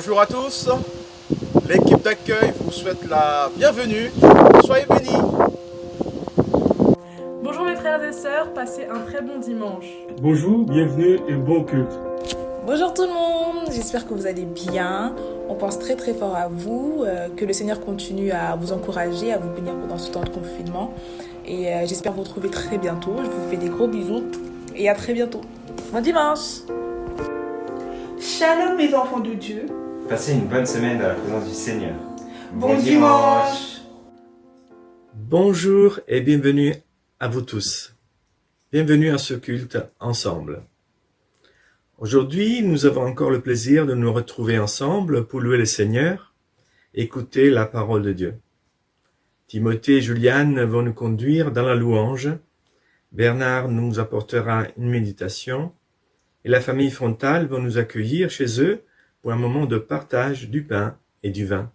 Bonjour à tous, l'équipe d'accueil vous souhaite la bienvenue, soyez bénis. Bonjour mes frères et sœurs, passez un très bon dimanche. Bonjour, bienvenue et bon culte. Bonjour tout le monde, j'espère que vous allez bien. On pense très très fort à vous, que le Seigneur continue à vous encourager, à vous bénir pendant ce temps de confinement. Et j'espère vous retrouver très bientôt. Je vous fais des gros bisous et à très bientôt. Bon dimanche! Shalom mes enfants de Dieu. Passez une bonne semaine dans la présence du Seigneur. Bon dimanche. Bonjour et bienvenue à vous tous. Bienvenue à ce culte ensemble. Aujourd'hui, nous avons encore le plaisir de nous retrouver ensemble pour louer le Seigneur, écouter la parole de Dieu. Timothée et Juliane vont nous conduire dans la louange. Bernard nous apportera une méditation et la famille Frontal va nous accueillir chez eux pour un moment de partage du pain et du vin.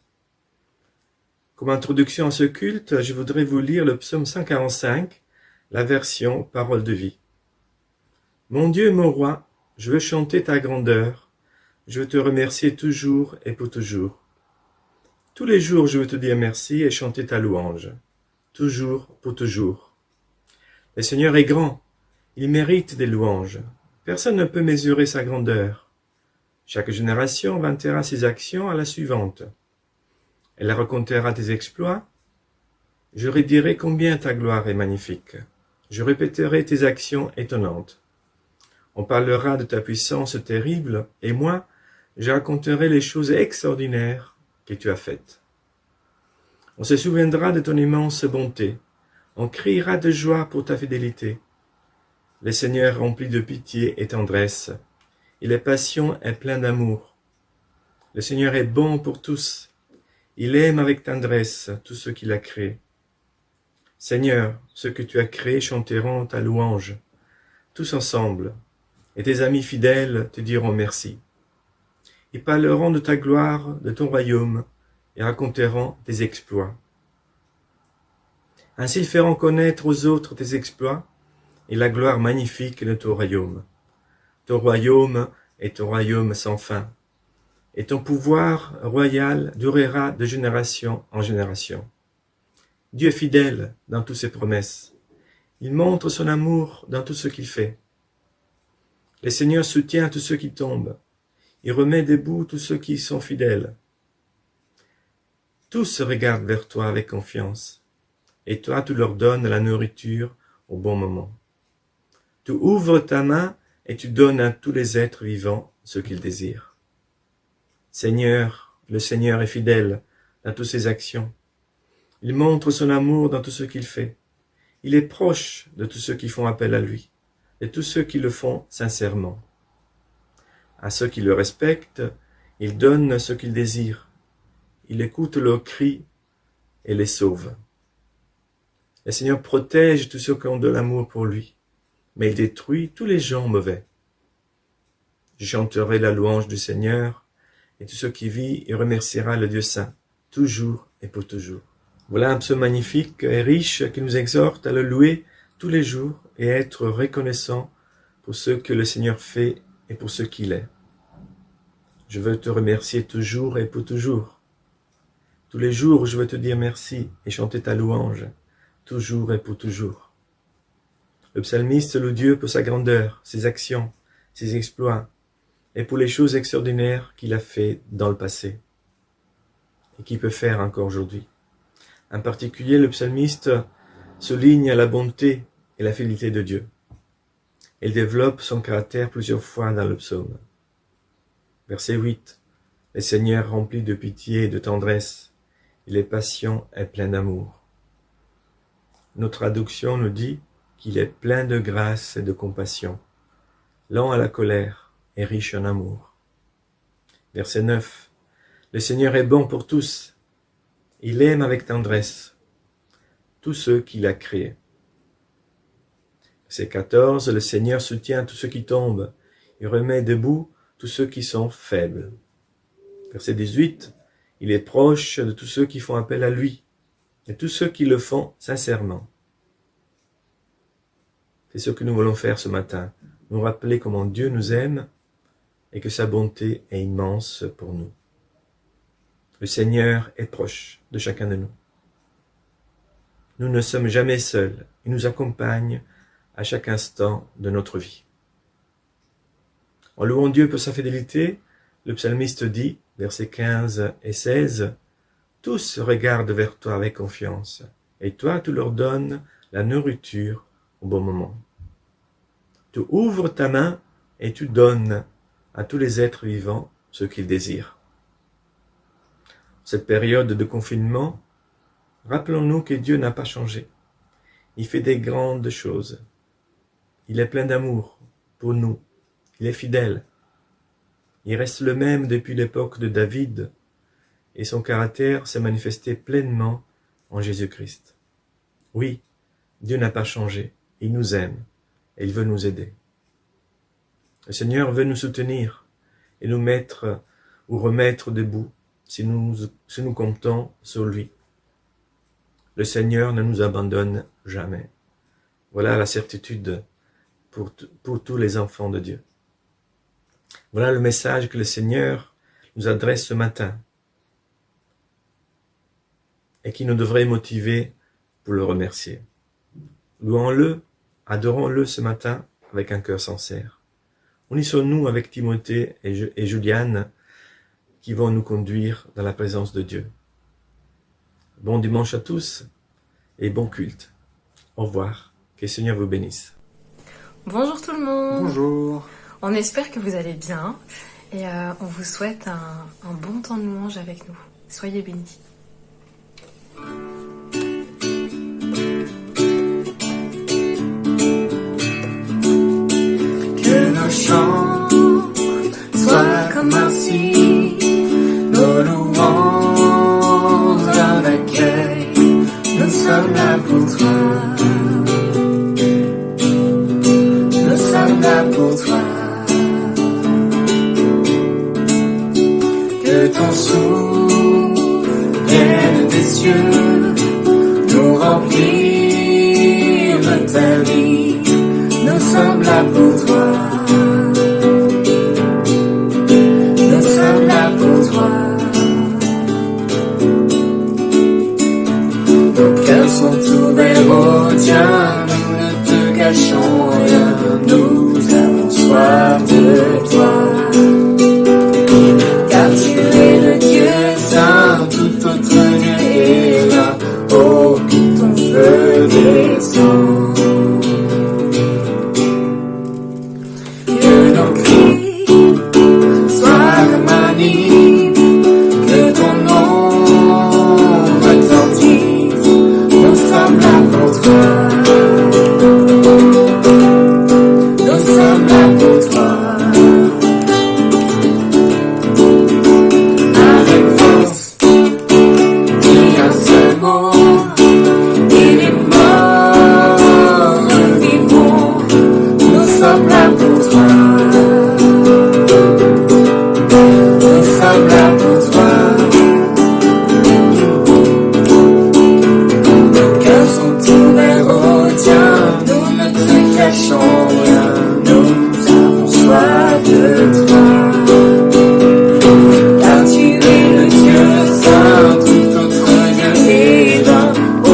Comme introduction à ce culte, je voudrais vous lire le psaume 145, la version Parole de vie. Mon Dieu, mon roi, je veux chanter ta grandeur, je veux te remercier toujours et pour toujours. Tous les jours, je veux te dire merci et chanter ta louange, toujours pour toujours. Le Seigneur est grand, il mérite des louanges. Personne ne peut mesurer sa grandeur. Chaque génération vantera ses actions à la suivante. Elle racontera tes exploits. Je redirai combien ta gloire est magnifique. Je répéterai tes actions étonnantes. On parlera de ta puissance terrible, et moi, je raconterai les choses extraordinaires que tu as faites. On se souviendra de ton immense bonté. On criera de joie pour ta fidélité. Le Seigneur rempli de pitié et tendresse. Il est patient et plein d'amour. Le Seigneur est bon pour tous. Il aime avec tendresse tout ce qu'il a créé. Seigneur, ceux que tu as créés chanteront ta louange, tous ensemble, et tes amis fidèles te diront merci. Ils parleront de ta gloire, de ton royaume, et raconteront tes exploits. Ainsi ils feront connaître aux autres tes exploits, et la gloire magnifique de ton royaume. Ton royaume est ton royaume sans fin, et ton pouvoir royal durera de génération en génération. Dieu est fidèle dans toutes ses promesses. Il montre son amour dans tout ce qu'il fait. Le Seigneur soutient tous ceux qui tombent. Il remet debout tous ceux qui sont fidèles. Tous regardent vers toi avec confiance, et toi tu leur donnes la nourriture au bon moment. Tu ouvres ta main et tu donnes à tous les êtres vivants ce qu'ils désirent. Seigneur, le Seigneur est fidèle dans toutes ses actions. Il montre son amour dans tout ce qu'il fait. Il est proche de tous ceux qui font appel à lui, et tous ceux qui le font sincèrement. À ceux qui le respectent, il donne ce qu'ils désirent. Il écoute leurs cris et les sauve. Le Seigneur protège tous ceux qui ont de l'amour pour lui, mais il détruit tous les gens mauvais. Je chanterai la louange du Seigneur, et tout ce qui vit et remerciera le Dieu saint, toujours et pour toujours. Voilà un psaume magnifique et riche qui nous exhorte à le louer tous les jours et à être reconnaissant pour ce que le Seigneur fait et pour ce qu'il est. Je veux te remercier toujours et pour toujours. Tous les jours, je veux te dire merci et chanter ta louange, toujours et pour toujours. Le psalmiste loue Dieu pour sa grandeur, ses actions, ses exploits, et pour les choses extraordinaires qu'il a fait dans le passé, et qu'il peut faire encore aujourd'hui. En particulier, le psalmiste souligne la bonté et la fidélité de Dieu. Il développe son caractère plusieurs fois dans le psaume. Verset 8. Le Seigneur rempli de pitié et de tendresse, il est patient et plein d'amour. Notre traduction nous dit qu'il est plein de grâce et de compassion, lent à la colère et riche en amour. Verset 9. Le Seigneur est bon pour tous. Il aime avec tendresse tous ceux qu'il a créés. Verset 14. Le Seigneur soutient tous ceux qui tombent. Il remet debout tous ceux qui sont faibles. Verset 18. Il est proche de tous ceux qui font appel à lui, et tous ceux qui le font sincèrement. C'est ce que nous voulons faire ce matin, nous rappeler comment Dieu nous aime et que sa bonté est immense pour nous. Le Seigneur est proche de chacun de nous. Nous ne sommes jamais seuls. Il nous accompagne à chaque instant de notre vie. En louant Dieu pour sa fidélité, le psalmiste dit, versets 15 et 16, « Tous regardent vers toi avec confiance, et toi tu leur donnes la nourriture au bon moment. Tu ouvres ta main et tu donnes à tous les êtres vivants ce qu'ils désirent. » Cette période de confinement, rappelons-nous que Dieu n'a pas changé. Il fait des grandes choses. Il est plein d'amour pour nous. Il est fidèle. Il reste le même depuis l'époque de David et son caractère s'est manifesté pleinement en Jésus-Christ. Oui, Dieu n'a pas changé. Il nous aime et il veut nous aider. Le Seigneur veut nous soutenir et nous mettre ou remettre debout si nous comptons sur lui. Le Seigneur ne nous abandonne jamais. Voilà la certitude pour tous les enfants de Dieu. Voilà le message que le Seigneur nous adresse ce matin et qui nous devrait motiver pour le remercier. Louons-le, adorons-le ce matin avec un cœur sincère. Unissons-nous avec Timothée et Juliane qui vont nous conduire dans la présence de Dieu. Bon dimanche à tous et bon culte. Au revoir. Que le Seigneur vous bénisse. Bonjour tout le monde. Bonjour. On espère que vous allez bien et on vous souhaite un bon temps de louange avec nous. Soyez bénis. Que nos chants soient comme un signe, nos louanges un accueil. Nous sommes là pour toi. Nous sommes là pour toi. Que ton souffle vienne des cieux, nous remplir de ta vie. Nous sommes là pour toi. Nous sommes là pour toi. Nos cœurs sont ouverts au tien, nous ne te cachons rien. Nous avons soif de toi. Car tu es le Dieu saint, tout autre Dieu est là. Oh, que ton feu descend. Que nos cris soient comme un hymne, que ton nom retentisse. Nous sommes là pour toi. Nous sommes là pour toi. Avec force, dis un seul mot, et les morts vivront. Nous sommes là pour toi. Nous sommes là pour toi. Nos cœurs sont ouverts au tien, nous ne te cachons rien. Nous avons soif de toi. Car tu es le Dieu saint, tout autre Dieu est vain. Oh,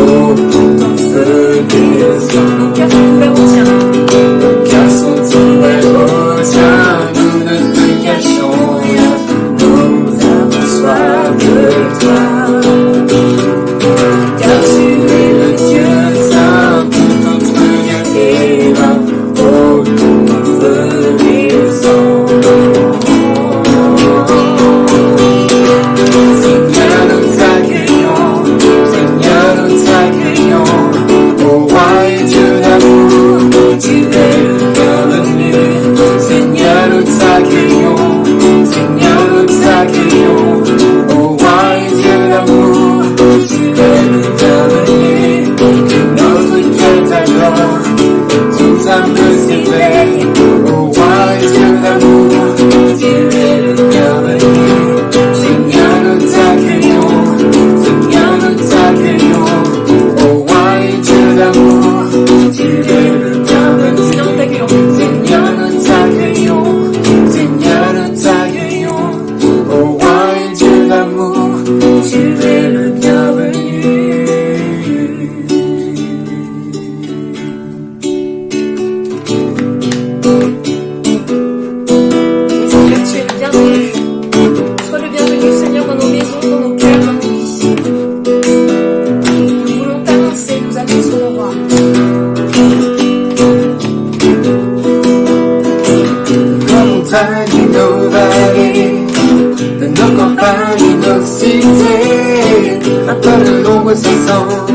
pour ton feu descend. Nos cœurs sont ouverts au tien. Nos cœurs sont ouverts au tien, nous ne te cachons rien. Nous avons soif de toi. Car tu es le Dieu saint, tout autre Dieu est vain. Oh, pour ton feu descend. Seigneur, nous t'accueillons. Seigneur, nous t'accueillons. Ô roi et Dieu d'amour, tu es le bienvenu. Seigneur, nous t'accueillons. Seigneur, nous t'accueillons. Ô roi et Dieu d'amour, tu es le bienvenu. Que notre cœur t'adore, toute âme s'éveille. Ô roi et Dieu d'amour, tu es le bienvenu. Seigneur, nous t'accueillons. Seigneur, nous t'accueillons. Ô roi et Dieu d'amour, tu es le bienvenu. Seigneur, nous t'accueillons. Seigneur, nous t'accueillons. Ô roi et Dieu d'amour, monter, un peuple de nombreux s'assemble,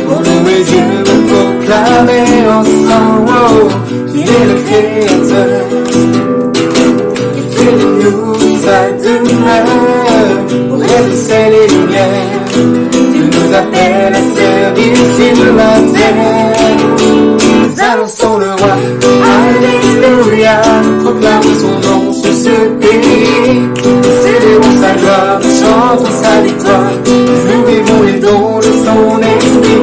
pour louer Dieu, pour proclamer ensemble, oh, qu'il est le Créateur, qui fait de nous sa demeure, pour être ciel et lumière, Dieu nous appelle à servir sur la terre. Nous annonçons le roi, Alléluia, proclamons son nom sur ce pays, nous célébrons sa gloire, nous chantons sa victoire, nous vivons les dons de son esprit,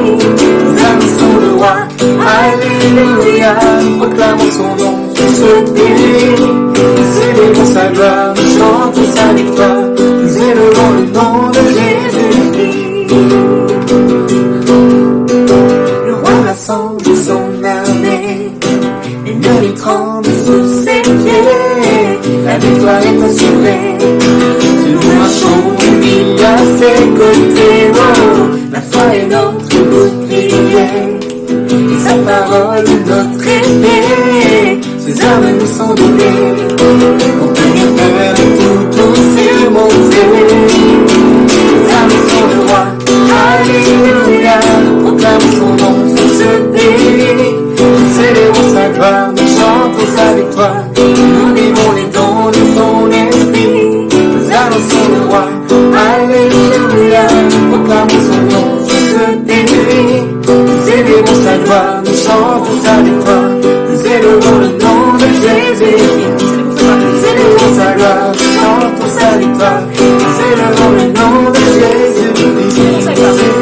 nous annonçons le roi, Alléluia, proclamons son nom sur ce pays, nous célébrons sa gloire, nous chantons sa victoire, nous élevons le nom de Jésus-Christ. Le roi rassemble son armée, les nuits tremblent sous ses pieds, la victoire est assurée, nous marchons lui à ses côtés, oh, la foi est notre bouclier, et sa parole notre épée, ses armes nous sont données, pour tenir ferme et tout surmonter. Nous annonçons le roi, Alléluia, proclamons son nom sur ce pays, nous célébrons sa gloire, nous chantons sa victoire, nous vivons les dons de son esprit, nous annonçons le roi, Alléluia, proclamons son nom sur ce pays, nous célébrons sa gloire, nous chantons sa victoire, nous élevons le nom de Jésus, nous célébrons sa gloire, nous chantons sa victoire, nous élevons le nom de Jésus, nous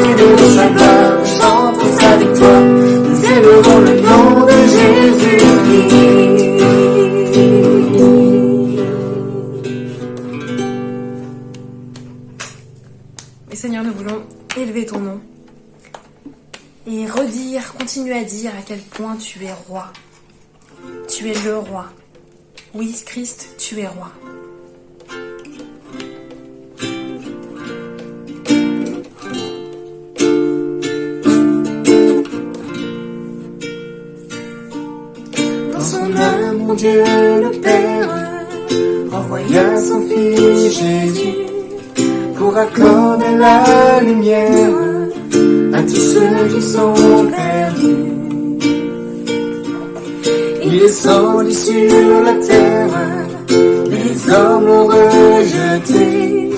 célébrons sa gloire, nous chantons sa victoire, nous élevons le nom de Jésus. Mais Seigneur, nous voulons élever ton nom et redire, continuer à dire à quel point tu es roi. Tu es le roi. Oui, Christ, tu es roi. Dans son amour, Dieu le Père envoya son Fils Jésus pour accorder la lumière à tous ceux qui sont perdus. Il descendit sur la terre, les hommes l'ont rejeté,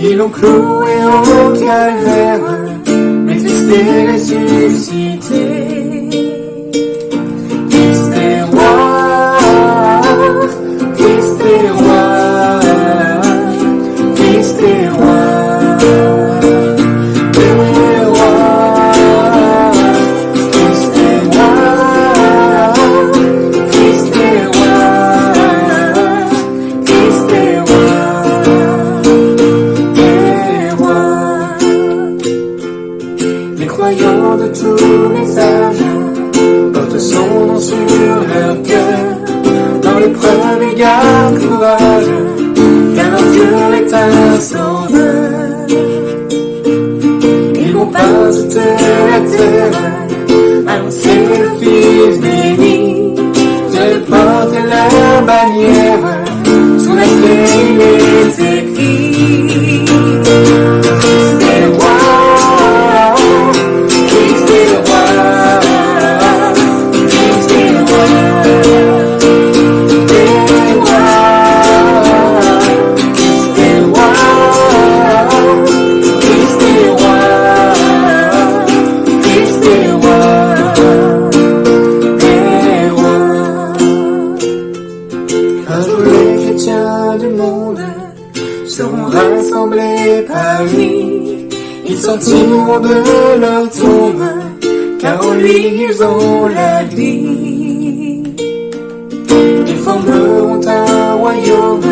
ils l'ont cloué au calvaire, mais Christ est ressuscité. Christ est roi, Christ est roi, Christ est roi. Tous les âges portent son nom sur leur cœur. Dans l'épreuve, ils gardent courage, car leur Dieu est un sauveur. Ils vont par toute la terre annoncer le Fils béni. Dieu porte la bannière sous laquelle il est écrit. Christ est roi. Rassemblés par lui, ils sortiront de leur tombe, car en lui ils ont la vie. Ils formeront un royaume,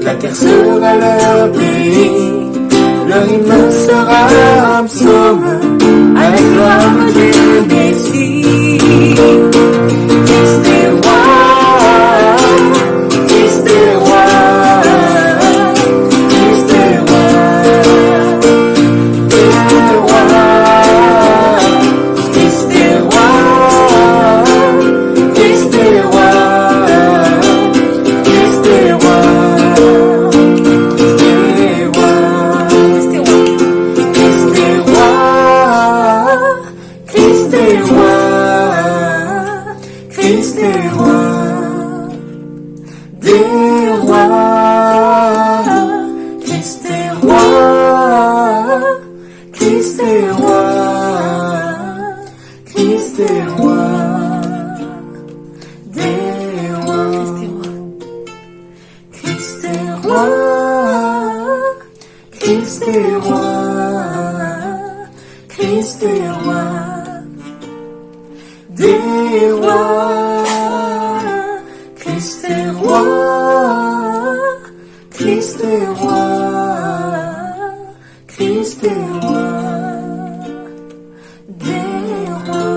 la terre sera leur pays, leur hymne sera un psaume, à la gloire du Messie. Christ est roi, Christ est roi. Christ est roi des rois. Christ est roi. Christ est roi. Christ est roi des rois. Christ est roi. Christ est roi. Christ est roi des rois.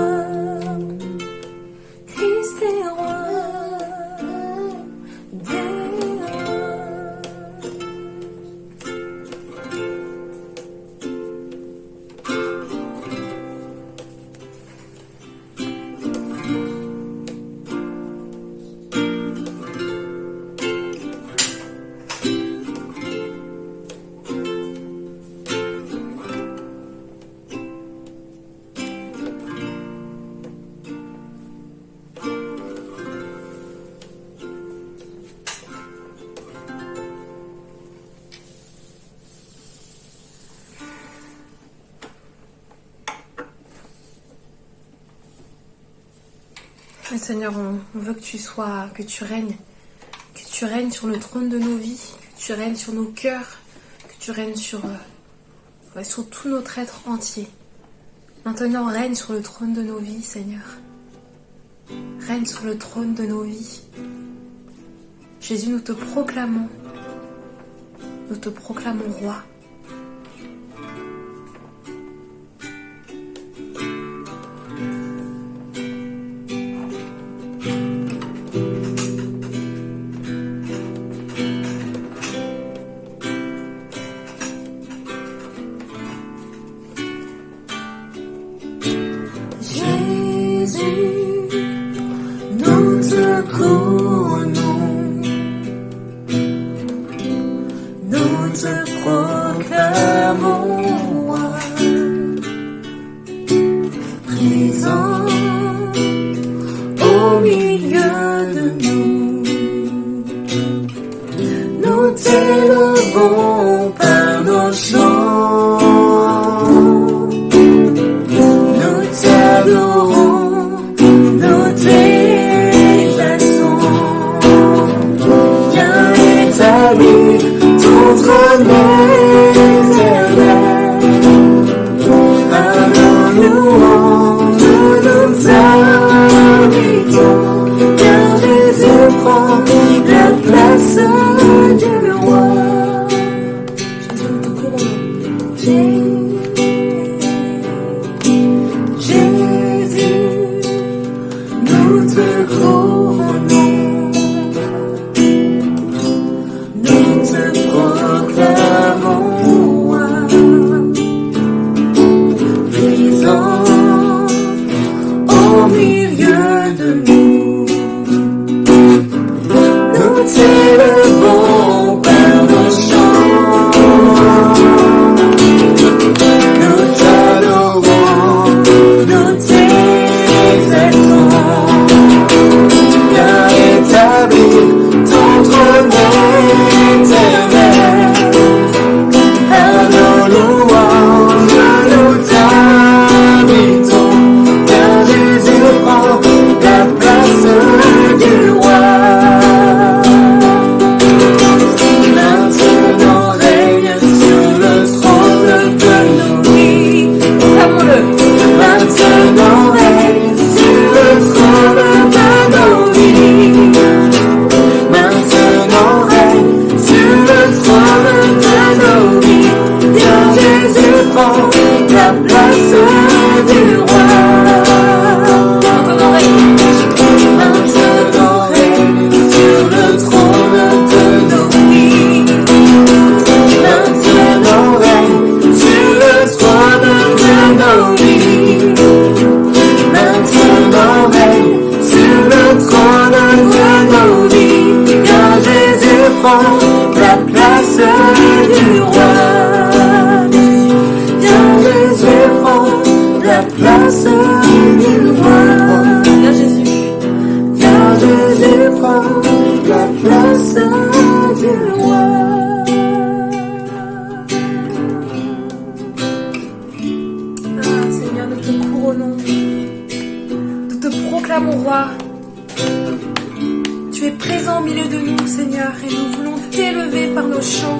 Christ est roi des rois. Seigneur, on veut que tu règnes sur le trône de nos vies, que tu règnes sur nos cœurs, que tu règnes sur tout notre être entier. Maintenant, règne sur le trône de nos vies, Seigneur. Règne sur le trône de nos vies. Jésus, nous te proclamons roi. proclame au roi. Tu es présent au milieu de nous, Seigneur, et nous voulons t'élever par nos chants.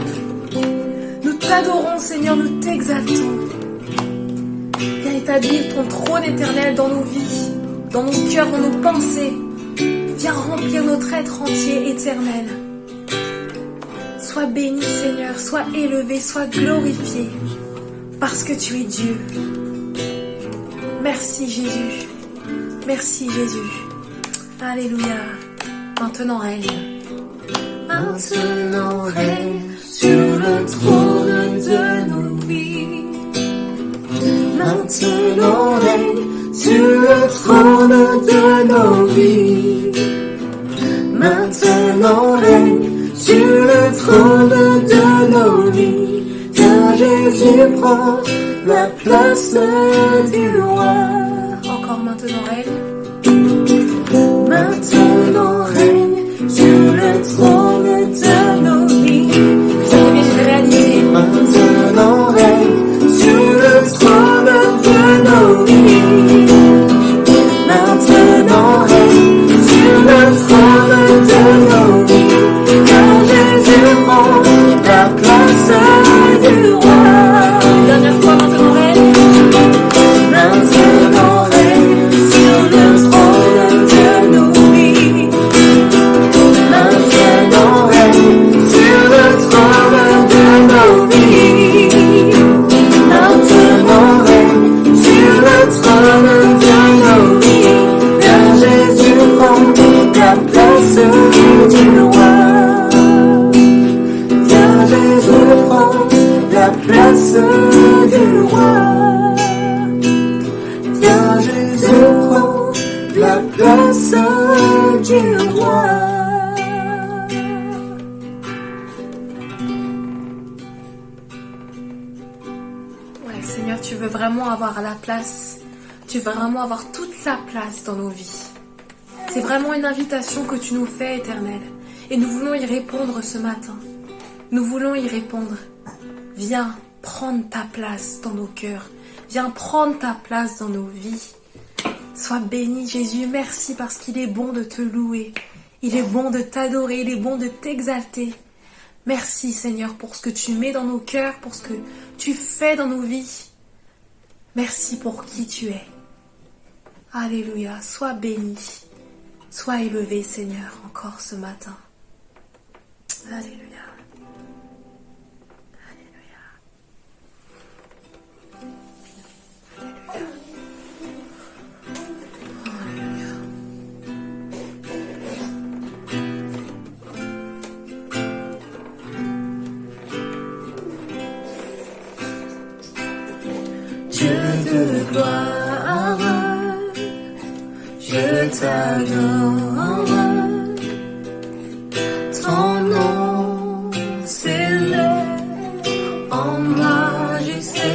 Nous t'adorons, Seigneur, nous t'exaltons. Viens établir ton trône éternel dans nos vies, dans nos cœurs, dans nos pensées. Viens remplir notre être entier éternel. Sois béni, Seigneur, sois élevé, sois glorifié, parce que tu es Dieu. Merci, Jésus. Merci, Jésus. Alléluia. Maintenant règne. Maintenant règne sur le trône de nos vies. Maintenant règne sur le trône de nos vies. Maintenant règne sur le trône de nos vies. Car Jésus prend la place du roi. Encore maintenant règne. Maintenant règne sur le trône de nos vies. Ça devient une réalité. Maintenant règne sur le trône de nos vies. Maintenant règne sur le trône de nos vies. Car Jésus prend la place du roi. Dernière fois, maintenant règne. Maintenant règne sur le trône de nos vies. Maintenant règne sur le trône de nos vies. Maintenant règne sur le trône de nos vies. Car Jésus prend la place du roi. Car Jésus prend la place du roi. Car Jésus prend la place du roi. Ouais, Seigneur, tu veux vraiment avoir la place. Tu veux vraiment avoir toute la place dans nos vies. C'est vraiment une invitation que tu nous fais, Éternel. Et nous voulons y répondre ce matin. Nous voulons y répondre. Viens prendre ta place dans nos cœurs. Viens prendre ta place dans nos vies. Sois béni, Jésus. Merci parce qu'il est bon de te louer. Il est bon de t'adorer. Il est bon de t'exalter. Merci, Seigneur, pour ce que tu mets dans nos cœurs, pour ce que tu fais dans nos vies. Merci pour qui tu es. Alléluia. Sois béni. Sois élevé, Seigneur, encore ce matin. Alléluia. Dieu de gloire, je t'adore. Ton nom s'élève en majesté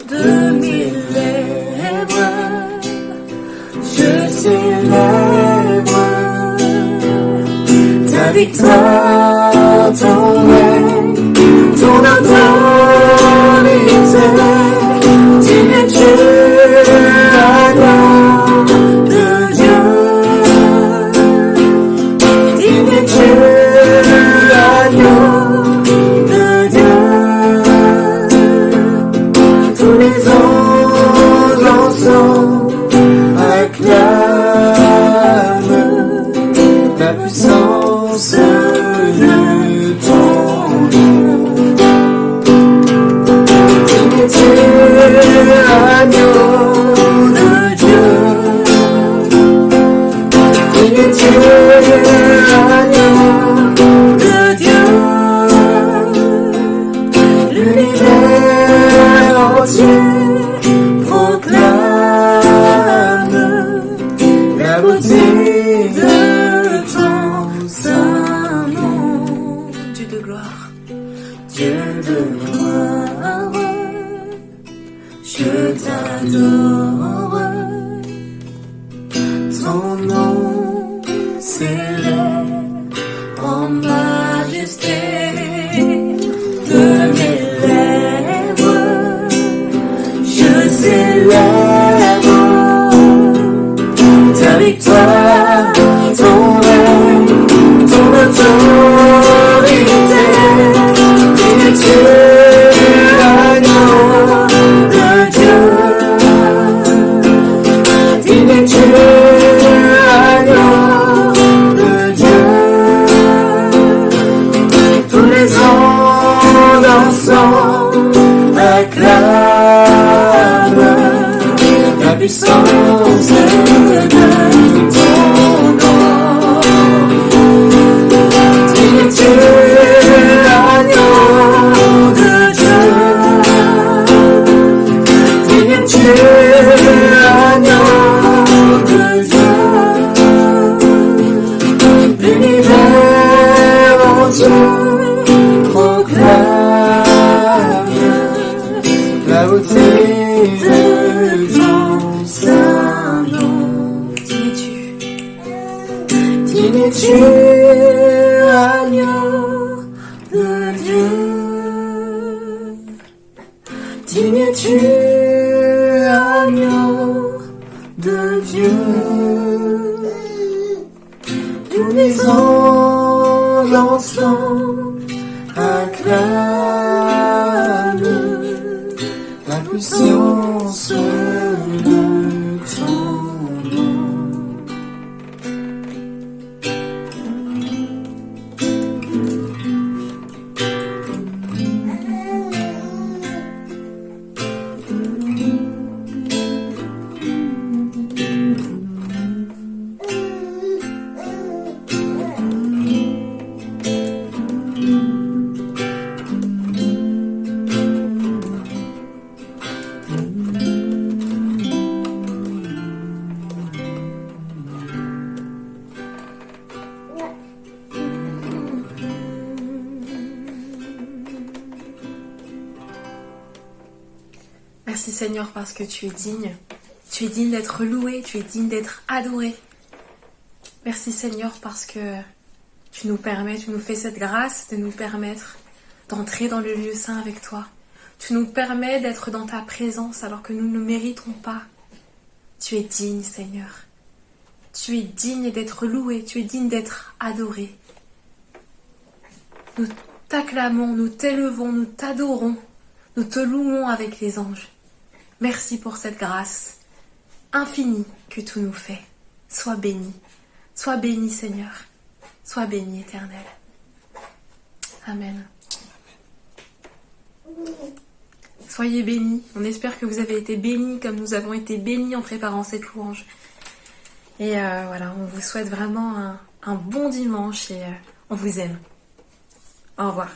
de mes lèvres. Je célèbre ta victoire, ton règne, ton autorité. Tu es Dieu, agneau de Dieu. Tu es Dieu, agneau de Dieu. Tous les anges ensemble acclament la puissance de ton nom. Tu es Dieu, agneau de Dieu. Tu es Dieu, agneau de Dieu. L'univers entier proclame la beauté de ton saint nom. Dieu de gloire, Dieu de gloire, je t'adore. Ton nom s'élève en majesté de mes lèvres. Je célèbre victoire, ton règne, ton autorité. Digne Dieu, agneau de Dieu. Digne Dieu, agneau de Dieu. Tous les ans dansant, acclament la puissance de ton nom. Digne Dieu, agneau de Dieu. Digne Dieu, agneau de Dieu. L'univers entier proclame la beauté de ton saint nom. Digne Dieu, agneau de Dieu. Digne Dieu, agneau de Dieu. Tous les anges ensemble acclament la puissance de ton nom. Merci Seigneur parce que tu es digne. Tu es digne d'être loué, tu es digne d'être adoré. Merci Seigneur parce que tu nous fais cette grâce de nous permettre d'entrer dans le lieu saint avec toi. Tu nous permets d'être dans ta présence alors que nous ne méritons pas. Tu es digne Seigneur. Tu es digne d'être loué, tu es digne d'être adoré. Nous t'acclamons, nous t'élevons, nous t'adorons, nous te louons avec les anges. Merci pour cette grâce infinie que tu nous fais. Sois béni Seigneur, sois béni Éternel. Amen. Soyez bénis, on espère que vous avez été bénis comme nous avons été bénis en préparant cette louange. Et voilà, on vous souhaite vraiment un bon dimanche et on vous aime. Au revoir.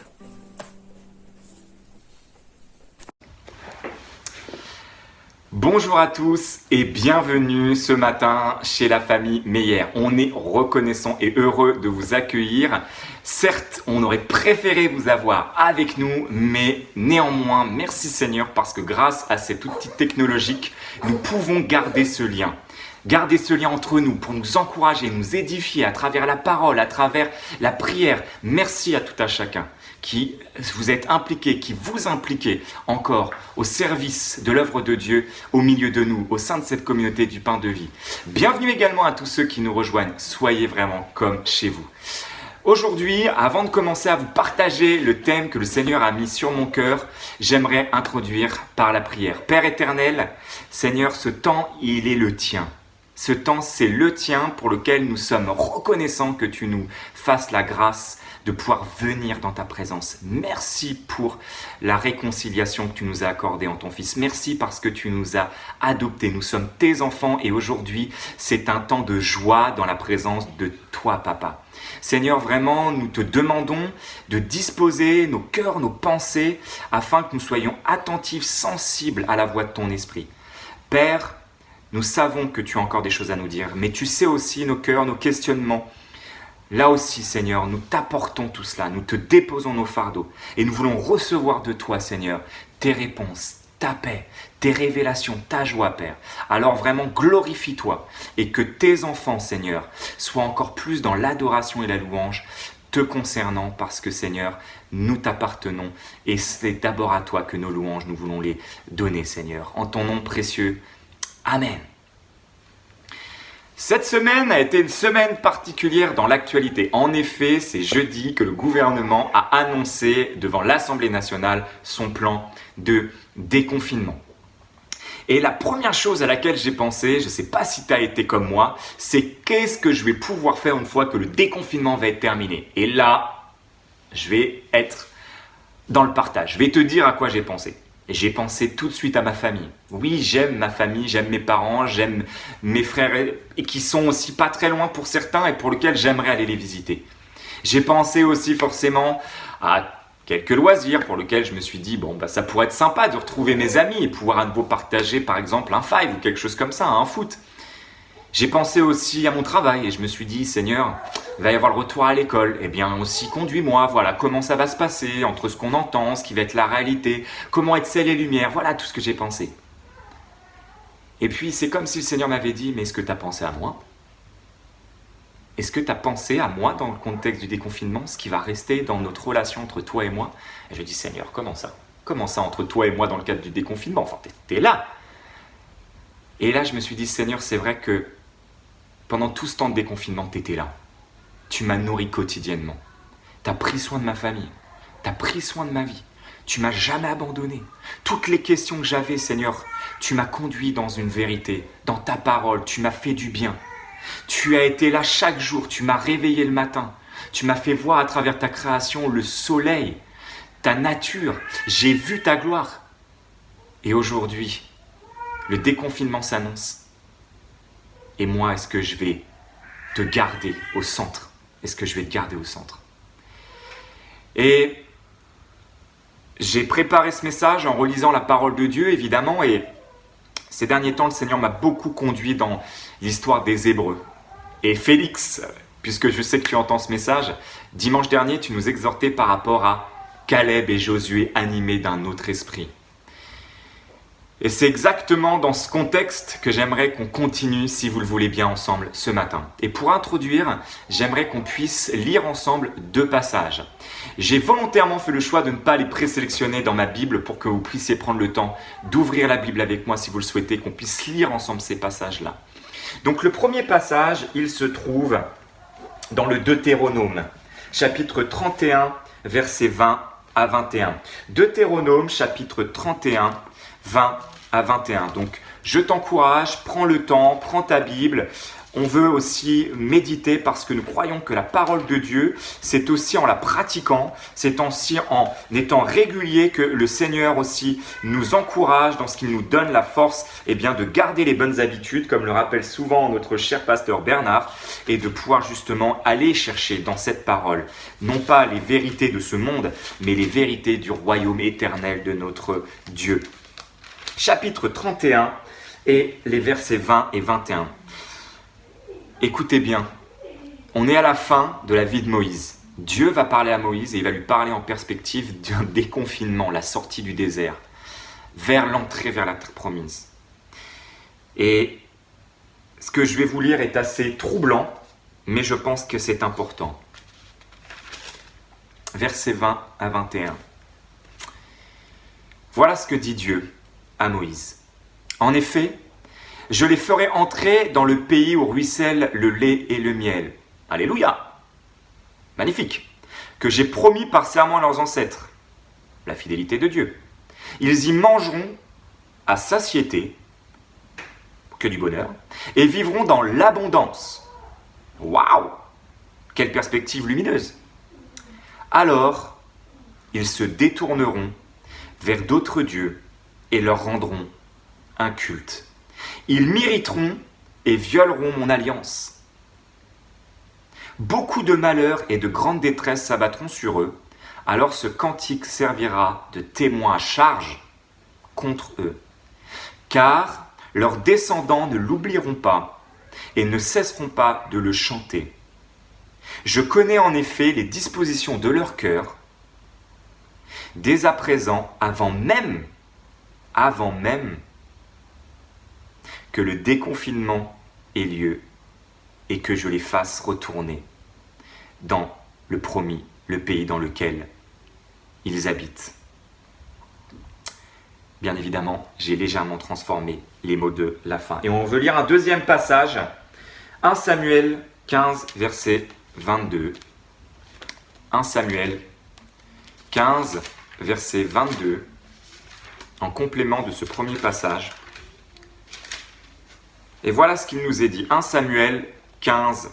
Bonjour à tous et bienvenue ce matin chez la famille Meyer. On est reconnaissant et heureux de vous accueillir. Certes, on aurait préféré vous avoir avec nous, mais néanmoins, merci Seigneur parce que grâce à cet outil technologique, nous pouvons garder ce lien. Garder ce lien entre nous pour nous encourager, nous édifier à travers la parole, à travers la prière. Merci à tout à chacun qui vous êtes impliqués, qui vous impliquez encore au service de l'œuvre de Dieu, au milieu de nous, au sein de cette communauté du pain de vie. Bienvenue également à tous ceux qui nous rejoignent. Soyez vraiment comme chez vous. Aujourd'hui, avant de commencer à vous partager le thème que le Seigneur a mis sur mon cœur, j'aimerais introduire par la prière. Père éternel, Seigneur, ce temps, il est le tien. Ce temps, c'est le tien pour lequel nous sommes reconnaissants que tu nous fasses la grâce de pouvoir venir dans ta présence. Merci pour la réconciliation que tu nous as accordée en ton Fils. Merci parce que tu nous as adoptés. Nous sommes tes enfants et aujourd'hui, c'est un temps de joie dans la présence de toi, Papa. Seigneur, vraiment, nous te demandons de disposer nos cœurs, nos pensées, afin que nous soyons attentifs, sensibles à la voix de ton esprit. Père, nous savons que tu as encore des choses à nous dire, mais tu sais aussi nos cœurs, nos questionnements. Là aussi, Seigneur, nous t'apportons tout cela, nous te déposons nos fardeaux et nous voulons recevoir de toi, Seigneur, tes réponses, ta paix, tes révélations, ta joie, Père. Alors vraiment, glorifie-toi et que tes enfants, Seigneur, soient encore plus dans l'adoration et la louange te concernant parce que, Seigneur, nous t'appartenons et c'est d'abord à toi que nos louanges, nous voulons les donner, Seigneur. En ton nom précieux, Amen. Cette semaine a été une semaine particulière dans l'actualité. En effet, c'est jeudi que le gouvernement a annoncé devant l'Assemblée nationale son plan de déconfinement. Et la première chose à laquelle j'ai pensé, je ne sais pas si tu as été comme moi, c'est qu'est-ce que je vais pouvoir faire une fois que le déconfinement va être terminé. Et là, je vais être dans le partage. Je vais te dire à quoi j'ai pensé. Et j'ai pensé tout de suite à ma famille. Oui, j'aime ma famille, j'aime mes parents, j'aime mes frères et qui sont aussi pas très loin pour certains et pour lesquels j'aimerais aller les visiter. J'ai pensé aussi forcément à quelques loisirs pour lesquels je me suis dit, ça pourrait être sympa de retrouver mes amis et pouvoir à nouveau partager par exemple un five ou quelque chose comme ça, un foot. J'ai pensé aussi à mon travail et je me suis dit, Seigneur, il va y avoir le retour à l'école. Eh bien aussi, conduis-moi, voilà comment ça va se passer, entre ce qu'on entend, ce qui va être la réalité, comment être ciel et lumière, voilà tout ce que j'ai pensé. Et puis c'est comme si le Seigneur m'avait dit, mais est-ce que tu as pensé à moi ? Est-ce que tu as pensé à moi dans le contexte du déconfinement, ce qui va rester dans notre relation entre toi et moi ? Et je dis, Seigneur, comment ça ? Comment ça entre toi et moi dans le cadre du déconfinement ? Enfin, t'es là. Et là, je me suis dit, Seigneur, c'est vrai que pendant tout ce temps de déconfinement, tu étais là. Tu m'as nourri quotidiennement. Tu as pris soin de ma famille. Tu as pris soin de ma vie. Tu m'as jamais abandonné. Toutes les questions que j'avais, Seigneur, tu m'as conduit dans une vérité, dans ta parole. Tu m'as fait du bien. Tu as été là chaque jour. Tu m'as réveillé le matin. Tu m'as fait voir à travers ta création le soleil, ta nature. J'ai vu ta gloire. Et aujourd'hui, le déconfinement s'annonce. Et moi, est-ce que je vais te garder au centre ? Est-ce que je vais te garder au centre ? Et j'ai préparé ce message en relisant la parole de Dieu, évidemment. Et ces derniers temps, le Seigneur m'a beaucoup conduit dans l'histoire des Hébreux. Et Félix, puisque je sais que tu entends ce message, dimanche dernier, tu nous exhortais par rapport à Caleb et Josué animés d'un autre esprit. Et c'est exactement dans ce contexte que j'aimerais qu'on continue, si vous le voulez bien, ensemble ce matin. Et pour introduire, j'aimerais qu'on puisse lire ensemble 2 passages. J'ai volontairement fait le choix de ne pas les présélectionner dans ma Bible pour que vous puissiez prendre le temps d'ouvrir la Bible avec moi si vous le souhaitez, qu'on puisse lire ensemble ces passages-là. Donc le premier passage, il se trouve dans le Deutéronome, chapitre 31, versets 20 à 21. Deutéronome, chapitre 31, 20 à 21. Donc, je t'encourage, prends le temps, prends ta Bible. On veut aussi méditer parce que nous croyons que la parole de Dieu, c'est aussi en la pratiquant, c'est aussi en étant régulier que le Seigneur aussi nous encourage dans ce qu'il nous donne la force de garder les bonnes habitudes, comme le rappelle souvent notre cher pasteur Bernard, et de pouvoir justement aller chercher dans cette parole, non pas les vérités de ce monde, mais les vérités du royaume éternel de notre Dieu. Chapitre 31 et les versets 20 et 21. Écoutez bien, on est à la fin de la vie de Moïse. Dieu va parler à Moïse et il va lui parler en perspective d'un déconfinement, la sortie du désert, vers l'entrée vers la terre promise. Et ce que je vais vous lire est assez troublant, mais je pense que c'est important. Versets 20 à 21. Voilà ce que dit Dieu à Moïse. En effet, je les ferai entrer dans le pays où ruisselle le lait et le miel. Alléluia! Magnifique! Que j'ai promis par serment à leurs ancêtres. La fidélité de Dieu. Ils y mangeront à satiété, que du bonheur, et vivront dans l'abondance. Waouh! Quelle perspective lumineuse! Alors, ils se détourneront vers d'autres dieux et leur rendront un culte. Ils m'irriteront et violeront mon alliance. Beaucoup de malheurs et de grandes détresses s'abattront sur eux, alors ce cantique servira de témoin à charge contre eux. Car leurs descendants ne l'oublieront pas et ne cesseront pas de le chanter. Je connais en effet les dispositions de leur cœur, dès à présent, avant même que le déconfinement ait lieu et que je les fasse retourner dans le promis, le pays dans lequel ils habitent. Bien évidemment, j'ai légèrement transformé les mots de la fin. Et on veut lire un deuxième passage 1 Samuel 15, verset 22. 1 Samuel 15, verset 22, en complément de ce premier passage. Et voilà ce qu'il nous est dit. 1 Samuel 15,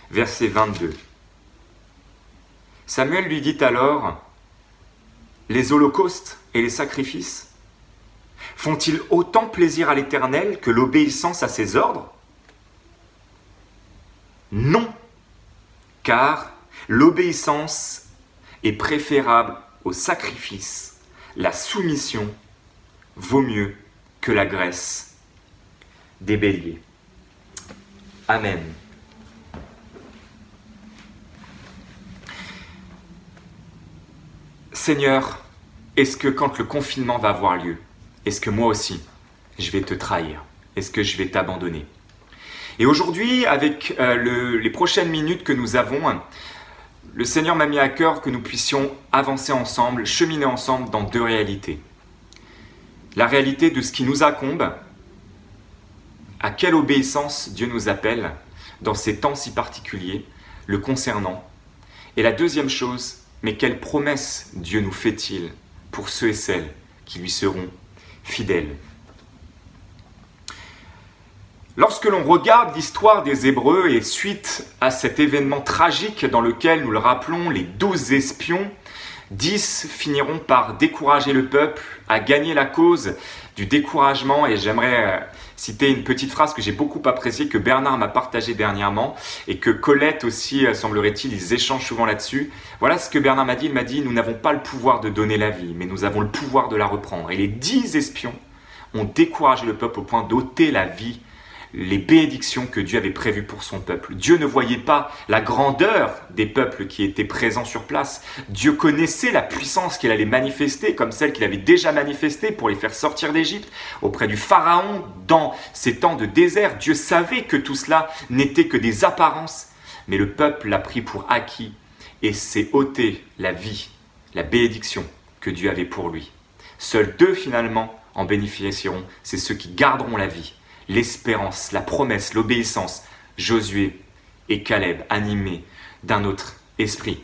verset 22. Samuel lui dit alors, « Les holocaustes et les sacrifices font-ils autant plaisir à l'Éternel que l'obéissance à ses ordres ? Non, car l'obéissance est préférable au sacrifice. La soumission vaut mieux que la graisse des béliers. » Amen. Seigneur, est-ce que quand le confinement va avoir lieu, est-ce que moi aussi, je vais te trahir? Est-ce que je vais t'abandonner? Et aujourd'hui, avec les prochaines minutes que nous avons, le Seigneur m'a mis à cœur que nous puissions avancer ensemble, cheminer ensemble dans deux réalités. La réalité de ce qui nous incombe, à quelle obéissance Dieu nous appelle dans ces temps si particuliers, le concernant. Et la deuxième chose, mais quelle promesse Dieu nous fait-il pour ceux et celles qui lui seront fidèles? Lorsque l'on regarde l'histoire des Hébreux et suite à cet événement tragique dans lequel, nous le rappelons, les 12 espions, 10 finiront par décourager le peuple, à gagner la cause du découragement. Et j'aimerais citer une petite phrase que j'ai beaucoup appréciée, que Bernard m'a partagée dernièrement et que Colette aussi, semblerait-il, ils échangent souvent là-dessus. Voilà ce que Bernard m'a dit. Il m'a dit « Nous n'avons pas le pouvoir de donner la vie, mais nous avons le pouvoir de la reprendre. » Et les 10 espions ont découragé le peuple au point d'ôter la vie, les bénédictions que Dieu avait prévues pour son peuple. Dieu ne voyait pas la grandeur des peuples qui étaient présents sur place. Dieu connaissait la puissance qu'il allait manifester, comme celle qu'il avait déjà manifestée pour les faire sortir d'Égypte, auprès du Pharaon, dans ces temps de désert. Dieu savait que tout cela n'était que des apparences, mais le peuple l'a pris pour acquis et s'est ôté la vie, la bénédiction que Dieu avait pour lui. Seuls 2 finalement en bénéficieront, c'est ceux qui garderont la vie, l'espérance, la promesse, l'obéissance, Josué et Caleb, animés d'un autre esprit.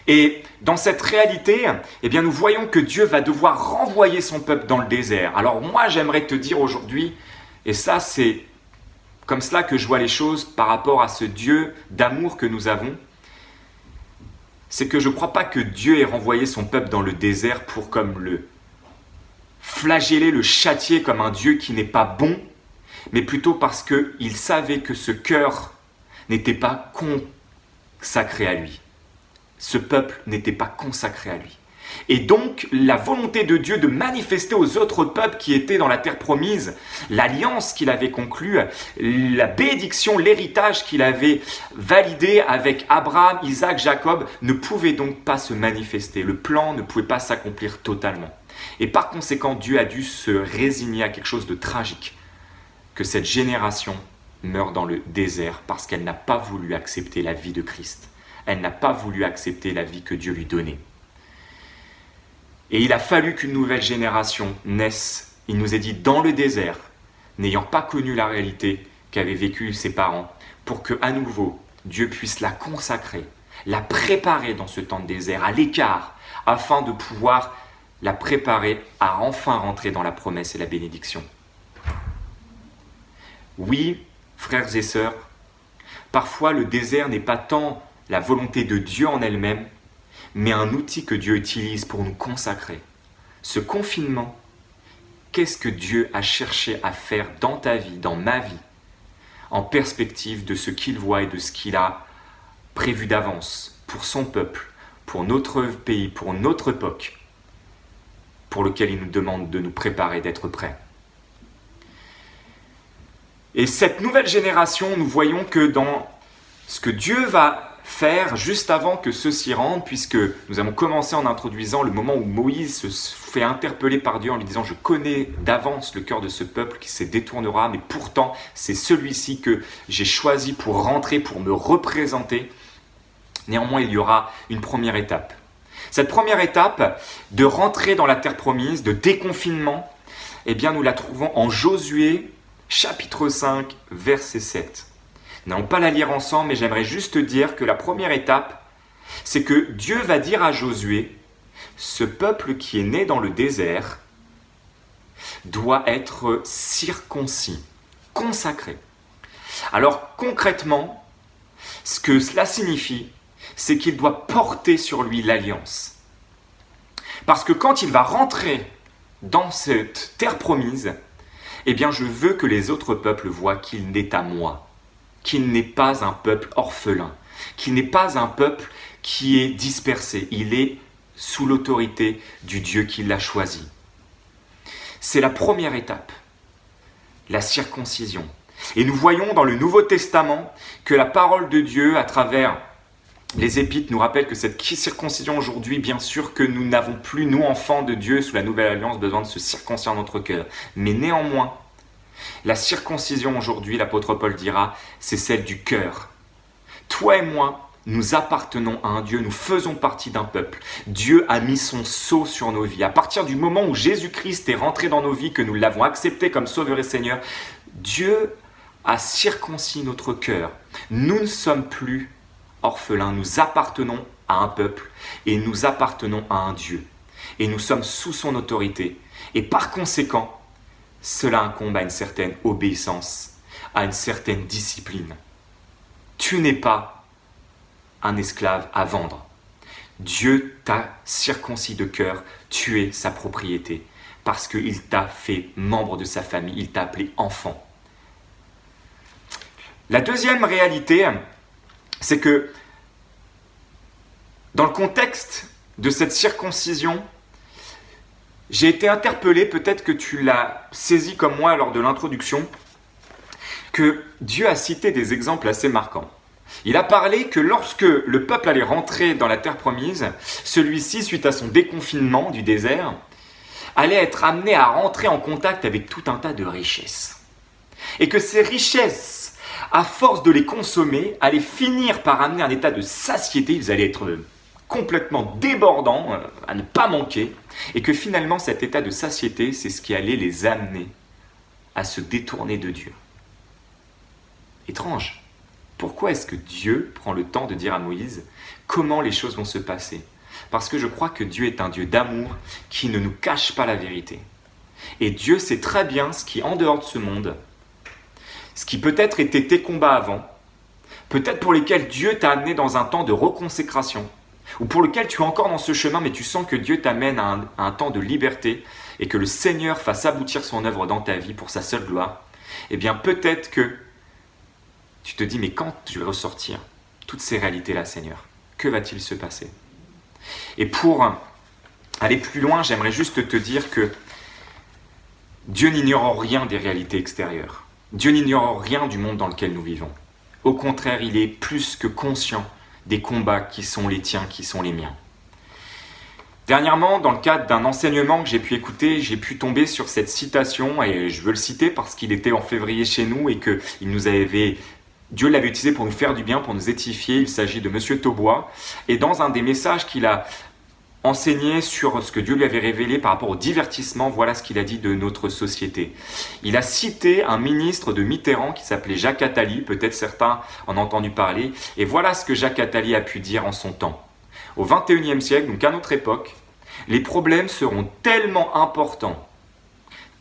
Et dans cette réalité, eh bien, nous voyons que Dieu va devoir renvoyer son peuple dans le désert. Alors moi, j'aimerais te dire aujourd'hui, et ça c'est comme cela que je vois les choses par rapport à ce Dieu d'amour que nous avons, c'est que je ne crois pas que Dieu ait renvoyé son peuple dans le désert pour comme le flageller, le châtier comme un Dieu qui n'est pas bon, mais plutôt parce qu'il savait que ce cœur n'était pas consacré à lui. Ce peuple n'était pas consacré à lui. Et donc, la volonté de Dieu de manifester aux autres peuples qui étaient dans la terre promise, l'alliance qu'il avait conclue, la bénédiction, l'héritage qu'il avait validé avec Abraham, Isaac, Jacob, ne pouvait donc pas se manifester. Le plan ne pouvait pas s'accomplir totalement. Et par conséquent, Dieu a dû se résigner à quelque chose de tragique, que cette génération meure dans le désert parce qu'elle n'a pas voulu accepter la vie de Christ. Elle n'a pas voulu accepter la vie que Dieu lui donnait. Et il a fallu qu'une nouvelle génération naisse, il nous est dit, dans le désert, n'ayant pas connu la réalité qu'avaient vécue ses parents, pour qu'à nouveau, Dieu puisse la consacrer, la préparer dans ce temps de désert, à l'écart, afin de pouvoir la préparer à enfin rentrer dans la promesse et la bénédiction. Oui, frères et sœurs, parfois le désert n'est pas tant la volonté de Dieu en elle-même, mais un outil que Dieu utilise pour nous consacrer. Ce confinement, qu'est-ce que Dieu a cherché à faire dans ta vie, dans ma vie, en perspective de ce qu'il voit et de ce qu'il a prévu d'avance pour son peuple, pour notre pays, pour notre époque, pour lequel il nous demande de nous préparer, d'être prêts. Et cette nouvelle génération, nous voyons que dans ce que Dieu va faire juste avant que ceux-ci rentrent, puisque nous avons commencé en introduisant le moment où Moïse se fait interpeller par Dieu en lui disant « Je connais d'avance le cœur de ce peuple qui se détournera, mais pourtant c'est celui-ci que j'ai choisi pour rentrer, pour me représenter. » Néanmoins, il y aura une première étape. Cette première étape de rentrer dans la terre promise, de déconfinement, eh bien nous la trouvons en Josué chapitre 5, verset 7. Nous n'allons pas la lire ensemble, mais j'aimerais juste te dire que la première étape, c'est que Dieu va dire à Josué, ce peuple qui est né dans le désert doit être circoncis, consacré. Alors concrètement, ce que cela signifie, c'est qu'il doit porter sur lui l'alliance. Parce que quand il va rentrer dans cette terre promise, eh bien je veux que les autres peuples voient qu'il n'est à moi, qu'il n'est pas un peuple orphelin, qu'il n'est pas un peuple qui est dispersé, il est sous l'autorité du Dieu qui l'a choisi. C'est la première étape, la circoncision. Et nous voyons dans le Nouveau Testament que la parole de Dieu, à travers les Épîtres, nous rappelle que cette circoncision aujourd'hui, bien sûr que nous n'avons plus, nous enfants de Dieu, sous la Nouvelle Alliance, besoin de se circoncire notre cœur. Mais néanmoins, la circoncision aujourd'hui, l'apôtre Paul dira, c'est celle du cœur. Toi et moi, nous appartenons à un Dieu, nous faisons partie d'un peuple. Dieu a mis son sceau sur nos vies. À partir du moment où Jésus-Christ est rentré dans nos vies, que nous l'avons accepté comme Sauveur et Seigneur, Dieu a circoncis notre cœur. Nous ne sommes plus orphelins, nous appartenons à un peuple et nous appartenons à un Dieu. Et nous sommes sous son autorité. Et par conséquent, cela incombe à une certaine obéissance, à une certaine discipline. Tu n'es pas un esclave à vendre. Dieu t'a circoncis de cœur, tu es sa propriété, parce qu'il t'a fait membre de sa famille, il t'a appelé enfant. La deuxième réalité, c'est que dans le contexte de cette circoncision, j'ai été interpellé, peut-être que tu l'as saisi comme moi lors de l'introduction, que Dieu a cité des exemples assez marquants. Il a parlé que lorsque le peuple allait rentrer dans la terre promise, celui-ci, suite à son déconfinement du désert, allait être amené à rentrer en contact avec tout un tas de richesses. Et que ces richesses, à force de les consommer, allaient finir par amener un état de satiété, ils allaient être complètement débordants, à ne pas manquer, et que finalement cet état de satiété, c'est ce qui allait les amener à se détourner de Dieu. Étrange. Pourquoi est-ce que Dieu prend le temps de dire à Moïse comment les choses vont se passer? Parce que je crois que Dieu est un Dieu d'amour qui ne nous cache pas la vérité. Et Dieu sait très bien ce qui est en dehors de ce monde, ce qui peut-être était tes combats avant, peut-être pour lesquels Dieu t'a amené dans un temps de reconsécration, ou pour lequel tu es encore dans ce chemin, mais tu sens que Dieu t'amène à un temps de liberté et que le Seigneur fasse aboutir son œuvre dans ta vie pour sa seule gloire. Eh bien, peut-être que tu te dis, mais quand je vais ressortir toutes ces réalités-là, Seigneur, que va-t-il se passer? Et pour aller plus loin, j'aimerais juste te dire que Dieu n'ignore rien des réalités extérieures. Dieu n'ignore rien du monde dans lequel nous vivons. Au contraire, il est plus que conscient des combats qui sont les tiens, qui sont les miens. Dernièrement, dans le cadre d'un enseignement que j'ai pu écouter, j'ai pu tomber sur cette citation, et je veux le citer parce qu'il était en février chez nous et que Dieu l'avait utilisé pour nous faire du bien, pour nous édifier. Il s'agit de Monsieur Taubois. Et dans un des messages qu'il a enseigné sur ce que Dieu lui avait révélé par rapport au divertissement, voilà ce qu'il a dit de notre société. Il a cité un ministre de Mitterrand qui s'appelait Jacques Attali, peut-être certains en ont entendu parler, et voilà ce que Jacques Attali a pu dire en son temps. Au XXIe siècle, donc à notre époque, les problèmes seront tellement importants,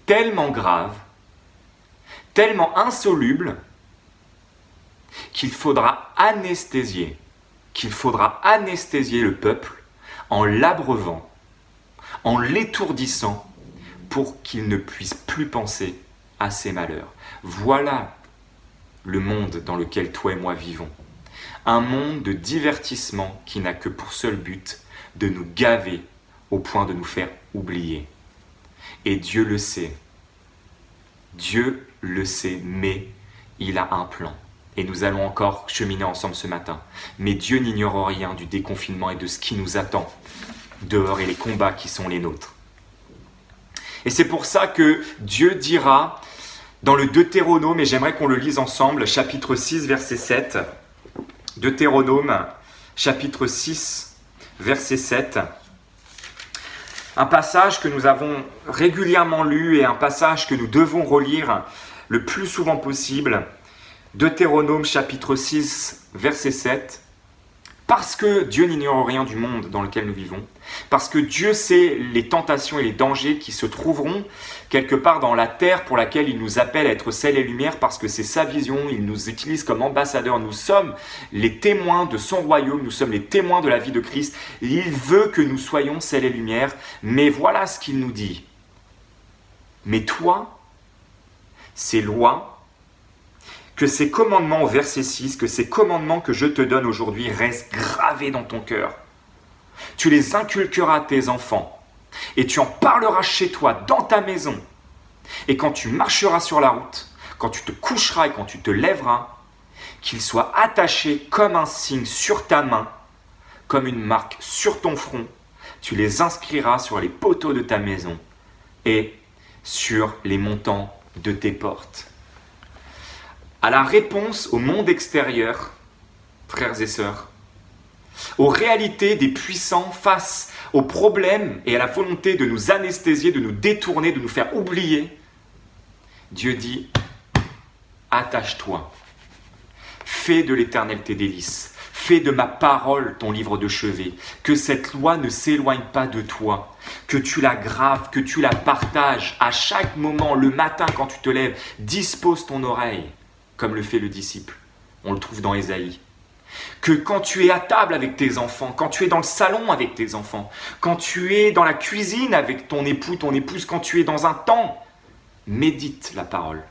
tellement graves, tellement insolubles, qu'il faudra anesthésier le peuple en l'abreuvant, en l'étourdissant, pour qu'il ne puisse plus penser à ses malheurs. Voilà le monde dans lequel toi et moi vivons. Un monde de divertissement qui n'a que pour seul but de nous gaver au point de nous faire oublier. Et Dieu le sait. Dieu le sait, mais il a un plan. Et nous allons encore cheminer ensemble ce matin. Mais Dieu n'ignore rien du déconfinement et de ce qui nous attend dehors et les combats qui sont les nôtres. Et c'est pour ça que Dieu dira dans le Deutéronome, et j'aimerais qu'on le lise ensemble, chapitre 6, verset 7. Deutéronome, chapitre 6, verset 7. Un passage que nous avons régulièrement lu et un passage que nous devons relire le plus souvent possible. Deutéronome chapitre 6, verset 7. Parce que Dieu n'ignore rien du monde dans lequel nous vivons, parce que Dieu sait les tentations et les dangers qui se trouveront quelque part dans la terre pour laquelle il nous appelle à être sel et lumière, parce que c'est sa vision, il nous utilise comme ambassadeurs, nous sommes les témoins de son royaume, nous sommes les témoins de la vie de Christ, il veut que nous soyons sel et lumière, mais voilà ce qu'il nous dit. Mais toi, ces lois, que ces commandements, au verset 6, que ces commandements que je te donne aujourd'hui restent gravés dans ton cœur. Tu les inculqueras à tes enfants et tu en parleras chez toi, dans ta maison. Et quand tu marcheras sur la route, quand tu te coucheras et quand tu te lèveras, qu'ils soient attachés comme un signe sur ta main, comme une marque sur ton front. Tu les inscriras sur les poteaux de ta maison et sur les montants de tes portes. À la réponse au monde extérieur, frères et sœurs, aux réalités des puissants face aux problèmes et à la volonté de nous anesthésier, de nous détourner, de nous faire oublier, Dieu dit « Attache-toi, fais de l'Éternel tes délices, fais de ma parole ton livre de chevet, que cette loi ne s'éloigne pas de toi, que tu la graves, que tu la partages à chaque moment, le matin quand tu te lèves, dispose ton oreille. » Comme le fait le disciple. On le trouve dans Ésaïe. Que quand tu es à table avec tes enfants, quand tu es dans le salon avec tes enfants, quand tu es dans la cuisine avec ton époux, ton épouse, quand tu es dans un temps, médite la parole.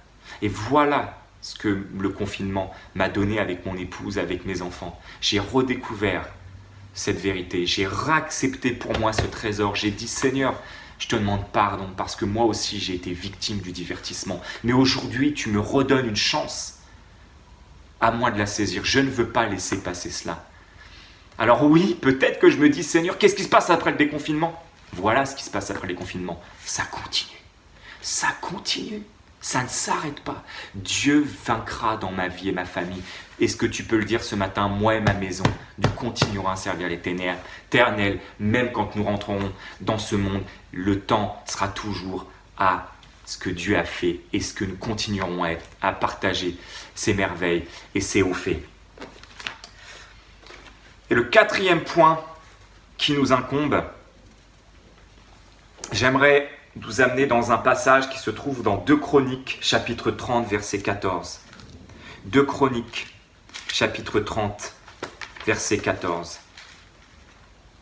Et voilà ce que le confinement m'a donné avec mon épouse, avec mes enfants. J'ai redécouvert cette vérité. J'ai réaccepté pour moi ce trésor. J'ai dit, Seigneur, je te demande pardon parce que moi aussi j'ai été victime du divertissement. Mais aujourd'hui, tu me redonnes une chance. À moi de la saisir. Je ne veux pas laisser passer cela. Alors oui, peut-être que je me dis, Seigneur, qu'est-ce qui se passe après le déconfinement? Voilà ce qui se passe après le déconfinement. Ça continue. Ça continue. Ça ne s'arrête pas. Dieu vaincra dans ma vie et ma famille. Est-ce que tu peux le dire ce matin? Moi et ma maison, nous continuerons à servir l'Éternel, même quand nous rentrerons dans ce monde. Le temps sera toujours à ce que Dieu a fait et ce que nous continuerons à partager ses merveilles et ses hauts faits. Et le quatrième point qui nous incombe, j'aimerais nous amener dans un passage qui se trouve dans 2 Chroniques, chapitre 30, verset 14. 2 Chroniques, chapitre 30, verset 14.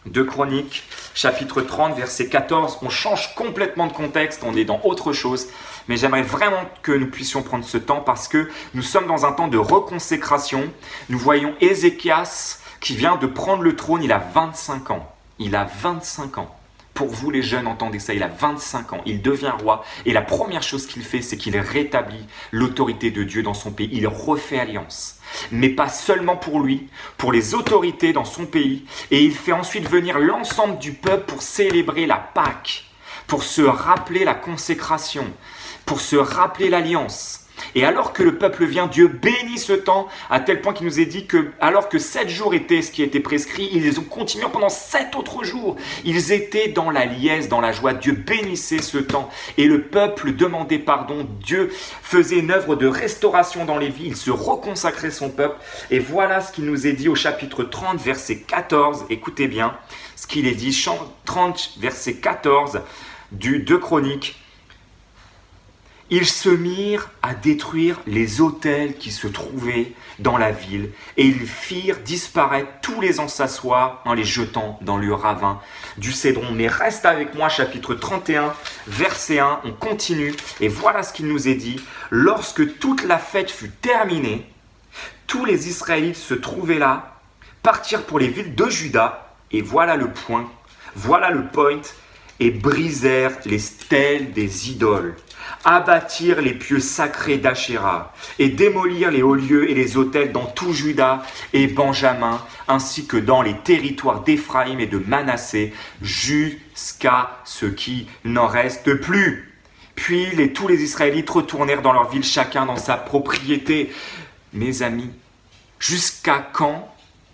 2 Chroniques, chapitre 30, verset 14. On change complètement de contexte, on est dans autre chose. Mais j'aimerais vraiment que nous puissions prendre ce temps parce que nous sommes dans un temps de reconsécration. Nous voyons Ézéchias qui vient de prendre le trône, il a 25 ans. Il a 25 ans. Pour vous les jeunes, entendez ça, il a 25 ans, il devient roi. Et la première chose qu'il fait, c'est qu'il rétablit l'autorité de Dieu dans son pays. Il refait alliance. Mais pas seulement pour lui, pour les autorités dans son pays. Et il fait ensuite venir l'ensemble du peuple pour célébrer la Pâque, pour se rappeler la consécration, pour se rappeler l'alliance. Et alors que le peuple vient, Dieu bénit ce temps à tel point qu'il nous est dit que, alors que 7 jours étaient ce qui était prescrit, ils ont continué pendant 7 autres jours. Ils étaient dans la liesse, dans la joie. Dieu bénissait ce temps. Et le peuple demandait pardon. Dieu faisait une œuvre de restauration dans les vies. Il se reconsacrait son peuple. Et voilà ce qu'il nous est dit au chapitre 30, verset 14. Écoutez bien ce qu'il est dit. 30, verset 14 du 2 Chroniques. Ils se mirent à détruire les autels qui se trouvaient dans la ville et ils firent disparaître tous les encensoirs en les jetant dans le ravin du Cédron. Mais reste avec moi, chapitre 31, verset 1, on continue et voilà ce qu'il nous est dit. Lorsque toute la fête fut terminée, tous les Israélites se trouvaient là, partirent pour les villes de Juda et voilà le point, voilà le point, et brisèrent les stèles des idoles, abattirent les pieux sacrés d'Achéra et démolirent les hauts lieux et les autels dans tout Juda et Benjamin, ainsi que dans les territoires d'Éphraïm et de Manassé, jusqu'à ce qui n'en reste plus. Puis tous les Israélites retournèrent dans leur ville, chacun dans sa propriété. Mes amis, jusqu'à quand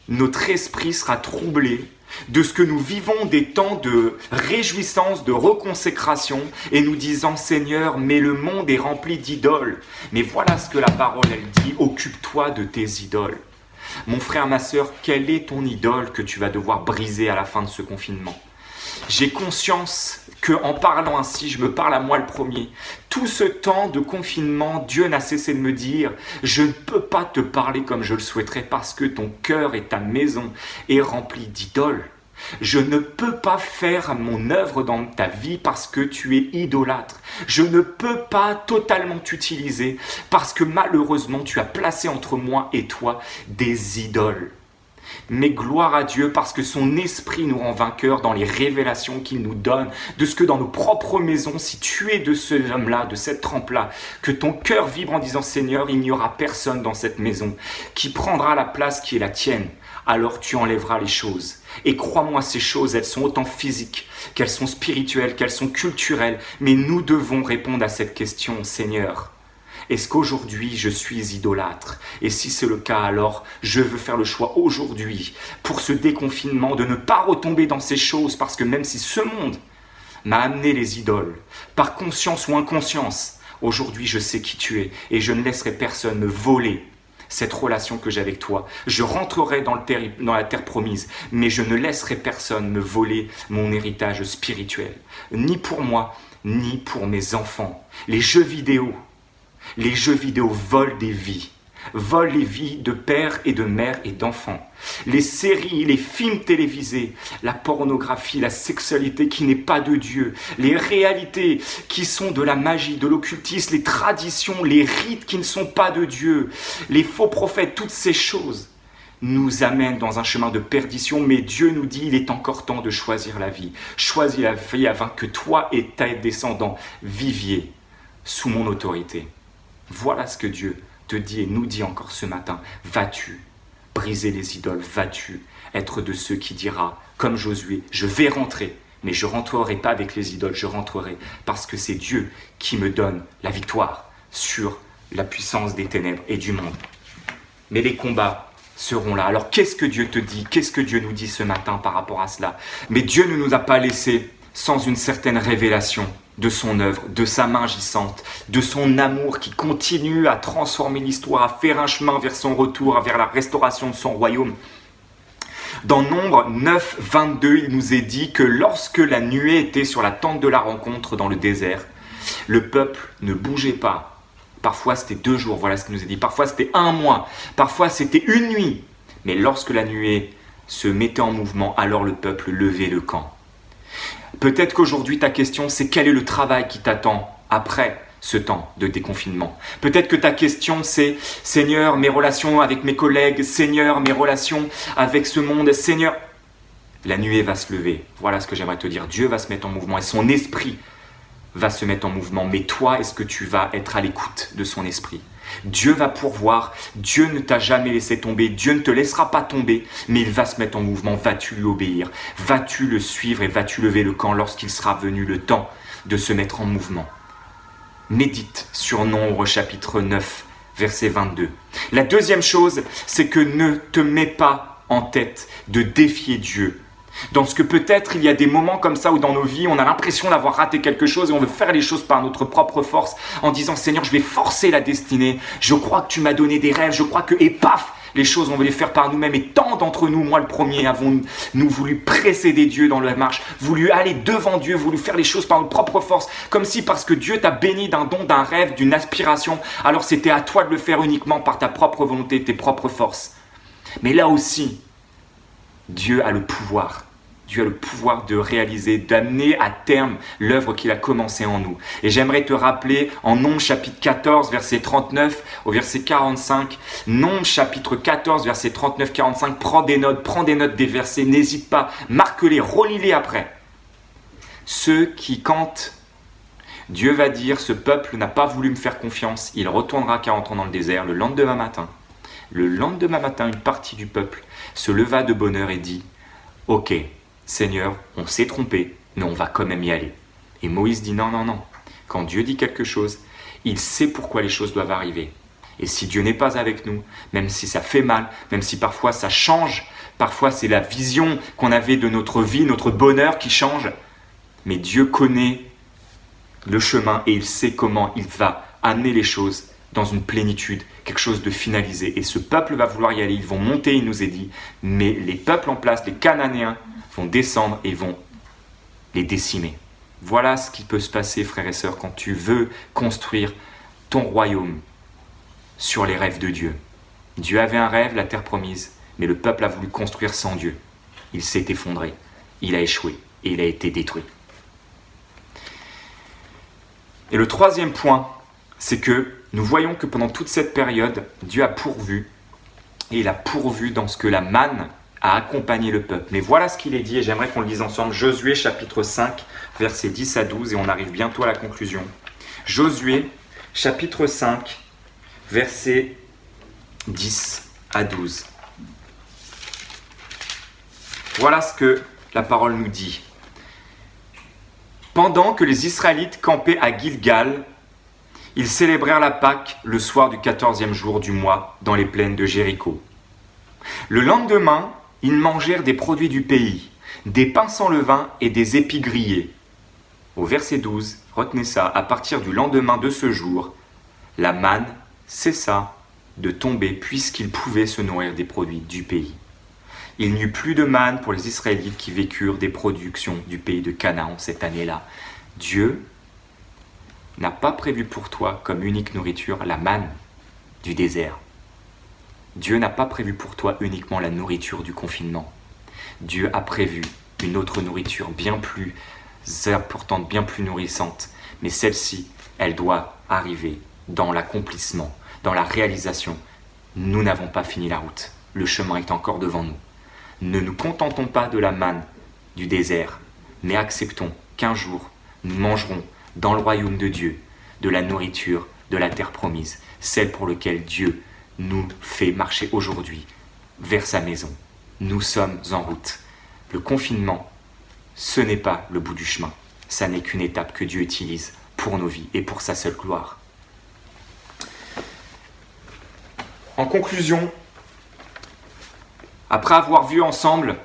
notre esprit sera troublé de ce que nous vivons des temps de réjouissance, de reconsécration, et nous disant, Seigneur, mais le monde est rempli d'idoles. Mais voilà ce que la parole, elle dit, occupe-toi de tes idoles. Mon frère, ma sœur, quelle est ton idole que tu vas devoir briser à la fin de ce confinement? J'ai conscience qu'en parlant ainsi, je me parle à moi le premier. Tout ce temps de confinement, Dieu n'a cessé de me dire « Je ne peux pas te parler comme je le souhaiterais parce que ton cœur et ta maison est rempli d'idoles. Je ne peux pas faire mon œuvre dans ta vie parce que tu es idolâtre. Je ne peux pas totalement t'utiliser parce que malheureusement tu as placé entre moi et toi des idoles. » Mais gloire à Dieu parce que son esprit nous rend vainqueurs dans les révélations qu'il nous donne, de ce que dans nos propres maisons, si tu es de ce homme-là, de cette trempe-là, que ton cœur vibre en disant Seigneur, il n'y aura personne dans cette maison qui prendra la place qui est la tienne, alors tu enlèveras les choses. Et crois-moi, ces choses, elles sont autant physiques qu'elles sont spirituelles, qu'elles sont culturelles, mais nous devons répondre à cette question, Seigneur. Est-ce qu'aujourd'hui je suis idolâtre? Et si c'est le cas, alors je veux faire le choix aujourd'hui, pour ce déconfinement, de ne pas retomber dans ces choses, parce que même si ce monde m'a amené les idoles, par conscience ou inconscience, aujourd'hui je sais qui tu es, et je ne laisserai personne me voler cette relation que j'ai avec toi. Je rentrerai dans la terre promise, mais je ne laisserai personne me voler mon héritage spirituel, ni pour moi, ni pour mes enfants. Les jeux vidéo volent des vies, volent les vies de pères et de mères et d'enfants. Les séries, les films télévisés, la pornographie, la sexualité qui n'est pas de Dieu, les réalités qui sont de la magie, de l'occultisme, les traditions, les rites qui ne sont pas de Dieu, les faux prophètes, toutes ces choses nous amènent dans un chemin de perdition, mais Dieu nous dit, il est encore temps de choisir la vie. Choisis la vie afin que toi et tes descendants viviez sous mon autorité. Voilà ce que Dieu te dit et nous dit encore ce matin. Vas-tu briser les idoles? Vas-tu être de ceux qui dira, comme Josué, je vais rentrer, mais je ne rentrerai pas avec les idoles, je rentrerai parce que c'est Dieu qui me donne la victoire sur la puissance des ténèbres et du monde. Mais les combats seront là. Alors qu'est-ce que Dieu te dit? Qu'est-ce que Dieu nous dit ce matin par rapport à cela? Mais Dieu ne nous a pas laissés sans une certaine révélation de son œuvre, de sa main agissante, de son amour qui continue à transformer l'histoire, à faire un chemin vers son retour, vers la restauration de son royaume. Dans Nombre 9, 22, il nous est dit que lorsque la nuée était sur la tente de la rencontre dans le désert, le peuple ne bougeait pas. Parfois c'était 2 jours, voilà ce qu'il nous est dit. Parfois c'était 1 mois, parfois c'était 1 nuit. Mais lorsque la nuée se mettait en mouvement, alors le peuple levait le camp. Peut-être qu'aujourd'hui ta question c'est quel est le travail qui t'attend après ce temps de déconfinement. Peut-être que ta question c'est Seigneur, mes relations avec mes collègues, Seigneur, mes relations avec ce monde, Seigneur. La nuée va se lever, voilà ce que j'aimerais te dire. Dieu va se mettre en mouvement et son esprit va se mettre en mouvement. Mais toi, est-ce que tu vas être à l'écoute de son esprit? Dieu va pourvoir, Dieu ne t'a jamais laissé tomber, Dieu ne te laissera pas tomber, mais il va se mettre en mouvement. Vas-tu lui obéir? Vas-tu le suivre et vas-tu lever le camp lorsqu'il sera venu le temps de se mettre en mouvement? Médite sur Nombre chapitre 9, verset 22. La deuxième chose, c'est que ne te mets pas en tête de défier Dieu. Dans ce que peut-être il y a des moments comme ça où dans nos vies on a l'impression d'avoir raté quelque chose et on veut faire les choses par notre propre force en disant Seigneur je vais forcer la destinée, je crois que tu m'as donné des rêves, je crois que et paf les choses on veut les faire par nous-mêmes et tant d'entre nous, moi le premier, avons-nous voulu précéder Dieu dans la marche, voulu aller devant Dieu, voulu faire les choses par notre propre force comme si parce que Dieu t'a béni d'un don, d'un rêve, d'une aspiration alors c'était à toi de le faire uniquement par ta propre volonté, tes propres forces. Mais là aussi Dieu a le pouvoir. Dieu a le pouvoir de réaliser, d'amener à terme l'œuvre qu'il a commencée en nous. Et j'aimerais te rappeler en Nombre chapitre 14, verset 39 au verset 45. Nombre chapitre 14, verset 39-45. Prends des notes des versets, n'hésite pas, marque-les, relis-les après. Ceux qui, quand Dieu va dire, ce peuple n'a pas voulu me faire confiance, il retournera 40 ans dans le désert, le lendemain matin, une partie du peuple se leva de bonne heure et dit, ok, Seigneur, on s'est trompé, mais on va quand même y aller. Et Moïse dit non. Quand Dieu dit quelque chose, il sait pourquoi les choses doivent arriver. Et si Dieu n'est pas avec nous, même si ça fait mal, même si parfois ça change Parfois, c'est la vision qu'on avait de notre vie, notre bonheur qui change. Mais Dieu connaît le chemin et il sait comment il va amener les choses dans une plénitude, quelque chose de finalisé. Et ce peuple va vouloir y aller, ils vont monter, il nous est dit, mais les peuples en place, les Cananéens, vont descendre et vont les décimer. Voilà ce qui peut se passer, frères et sœurs, quand tu veux construire ton royaume sur les rêves de Dieu. Dieu avait un rêve, la terre promise, mais le peuple a voulu construire sans Dieu. Il s'est effondré, il a échoué et il a été détruit. Et le troisième point, c'est que nous voyons que pendant toute cette période, Dieu a pourvu, et il a pourvu dans ce que la manne a accompagné le peuple. Mais voilà ce qu'il est dit, et j'aimerais qu'on le lise ensemble. Josué chapitre 5, versets 10 à 12, et on arrive bientôt à la conclusion. Josué chapitre 5, versets 10 à 12. Voilà ce que la parole nous dit. Pendant que les Israélites campaient à Gilgal, ils célébrèrent la Pâque le soir du 14e jour du mois dans les plaines de Jéricho. Le lendemain, ils mangèrent des produits du pays, des pains sans levain et des épis grillés. Au verset 12, retenez ça, à partir du lendemain de ce jour, la manne cessa de tomber puisqu'ils pouvaient se nourrir des produits du pays. Il n'y eut plus de manne pour les Israélites qui vécurent des productions du pays de Canaan cette année-là. Dieu n'a pas prévu pour toi comme unique nourriture la manne du désert. Dieu n'a pas prévu pour toi uniquement la nourriture du confinement. Dieu a prévu une autre nourriture bien plus importante, bien plus nourrissante. Mais celle-ci, elle doit arriver dans l'accomplissement, dans la réalisation. Nous n'avons pas fini la route. Le chemin est encore devant nous. Ne nous contentons pas de la manne du désert, mais acceptons qu'un jour, nous mangerons dans le royaume de Dieu de la nourriture de la terre promise, celle pour laquelle Dieu nous fait marcher aujourd'hui vers sa maison. Nous sommes en route. Le confinement, ce n'est pas le bout du chemin. Ça n'est qu'une étape que Dieu utilise pour nos vies et pour sa seule gloire. En conclusion, après avoir vu ensemble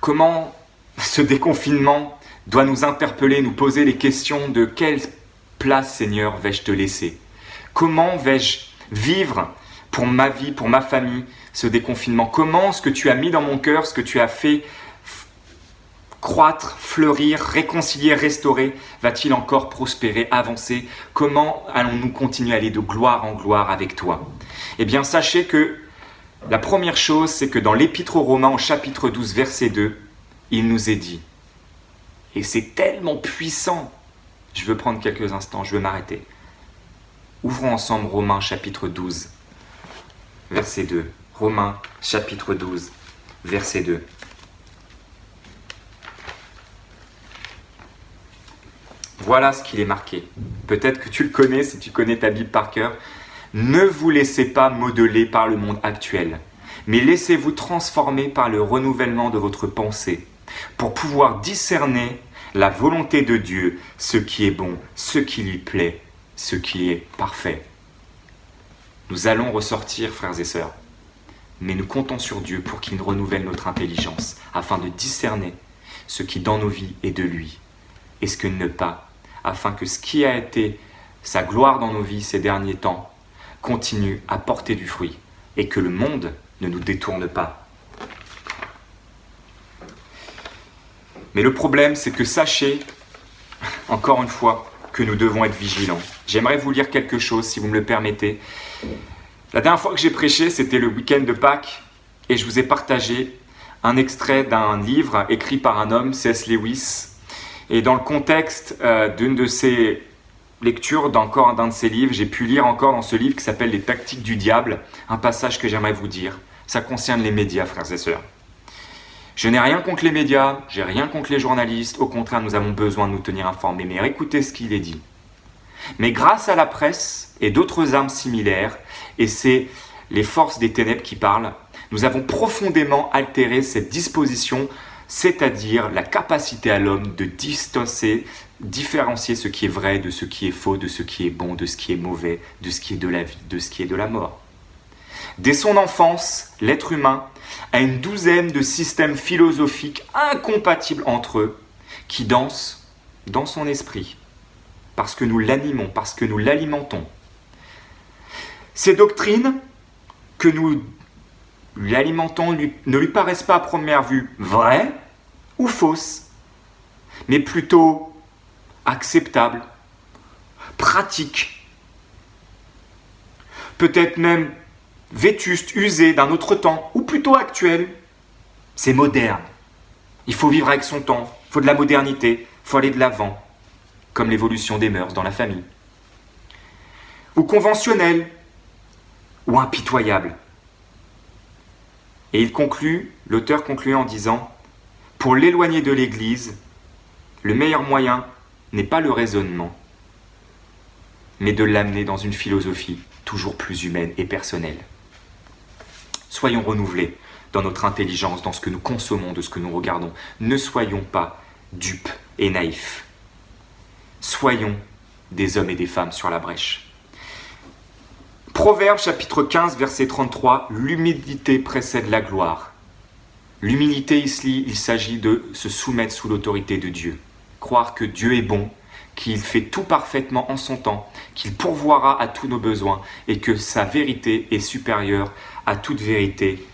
comment ce déconfinement doit nous interpeller, nous poser les questions de quelle place, Seigneur, vais-je te laisser? Comment vais-je vivre pour ma vie, pour ma famille, ce déconfinement? Comment ce que tu as mis dans mon cœur, ce que tu as fait croître, fleurir, réconcilier, restaurer, va-t-il encore prospérer, avancer? Comment allons-nous continuer à aller de gloire en gloire avec toi? Eh bien, sachez que la première chose, c'est que dans l'Épître aux Romains, au chapitre 12, verset 2, il nous est dit, et c'est tellement puissant, je veux prendre quelques instants, je veux m'arrêter. Ouvrons ensemble Romains chapitre 12, verset 2. Romains chapitre 12, verset 2. Voilà ce qu'il est marqué. Peut-être que tu le connais si tu connais ta Bible par cœur. Ne vous laissez pas modeler par le monde actuel, mais laissez-vous transformer par le renouvellement de votre pensée, pour pouvoir discerner la volonté de Dieu, ce qui est bon, ce qui lui plaît, ce qui est parfait. Nous allons ressortir, frères et sœurs, mais nous comptons sur Dieu pour qu'il renouvelle notre intelligence, afin de discerner ce qui dans nos vies est de lui, et ce que ne pas, afin que ce qui a été sa gloire dans nos vies ces derniers temps continue à porter du fruit, et que le monde ne nous détourne pas. Mais le problème, c'est que sachez, encore une fois, que nous devons être vigilants. J'aimerais vous lire quelque chose, si vous me le permettez. La dernière fois que j'ai prêché, c'était le week-end de Pâques, et je vous ai partagé un extrait d'un livre écrit par un homme, C.S. Lewis. Et dans le contexte d'une de ses lectures, d'encore d'un de ses livres, j'ai pu lire encore dans ce livre qui s'appelle « Les tactiques du diable », un passage que j'aimerais vous dire. Ça concerne les médias, frères et sœurs. Je n'ai rien contre les médias, j'ai rien contre les journalistes, au contraire, nous avons besoin de nous tenir informés. Mais écoutez ce qu'il est dit. Mais grâce à la presse et d'autres armes similaires, et c'est les forces des ténèbres qui parlent, nous avons profondément altéré cette disposition, c'est-à-dire la capacité à l'homme de différencier ce qui est vrai de ce qui est faux, de ce qui est bon, de ce qui est mauvais, de ce qui est de la vie, de ce qui est de la mort. Dès son enfance, l'être humain a une douzaine de systèmes philosophiques incompatibles entre eux qui dansent dans son esprit, parce que nous l'animons, parce que nous l'alimentons. Ces doctrines que nous l'alimentons ne lui paraissent pas à première vue vraies ou fausses, mais plutôt acceptables, pratiques, peut-être même vétustes, usées d'un autre temps, ou plutôt actuelles. C'est moderne. Il faut vivre avec son temps, il faut de la modernité, il faut aller de l'avant, comme l'évolution des mœurs dans la famille. Ou conventionnel, ou impitoyable. Et l'auteur conclut en disant « Pour l'éloigner de l'Église, le meilleur moyen n'est pas le raisonnement, mais de l'amener dans une philosophie toujours plus humaine et personnelle. » Soyons renouvelés dans notre intelligence, dans ce que nous consommons, de ce que nous regardons. Ne soyons pas dupes et naïfs. Soyons des hommes et des femmes sur la brèche. Proverbe chapitre 15, verset 33, « L'humilité précède la gloire. » L'humilité, ici, il s'agit de se soumettre sous l'autorité de Dieu. Croire que Dieu est bon, qu'il fait tout parfaitement en son temps, qu'il pourvoira à tous nos besoins et que sa vérité est supérieure à toute vérité,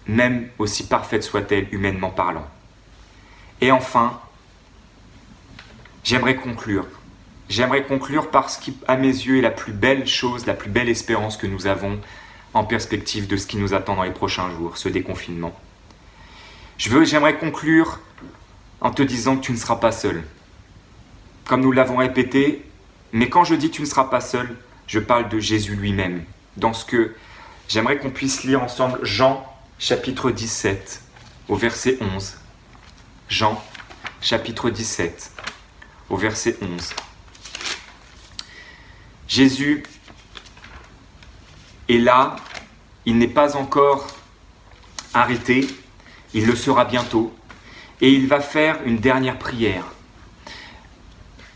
même aussi parfaite soit-elle humainement parlant. Et enfin, j'aimerais conclure. J'aimerais conclure parce qu'à mes yeux est la plus belle chose, la plus belle espérance que nous avons en perspective de ce qui nous attend dans les prochains jours, ce déconfinement. J'aimerais conclure en te disant que tu ne seras pas seul. Comme nous l'avons répété, mais quand je dis tu ne seras pas seul, je parle de Jésus lui-même. Dans ce que j'aimerais qu'on puisse lire ensemble Jean chapitre 17 au verset 11. Jean chapitre 17 au verset 11. Jésus est là, il n'est pas encore arrêté, il le sera bientôt, et il va faire une dernière prière.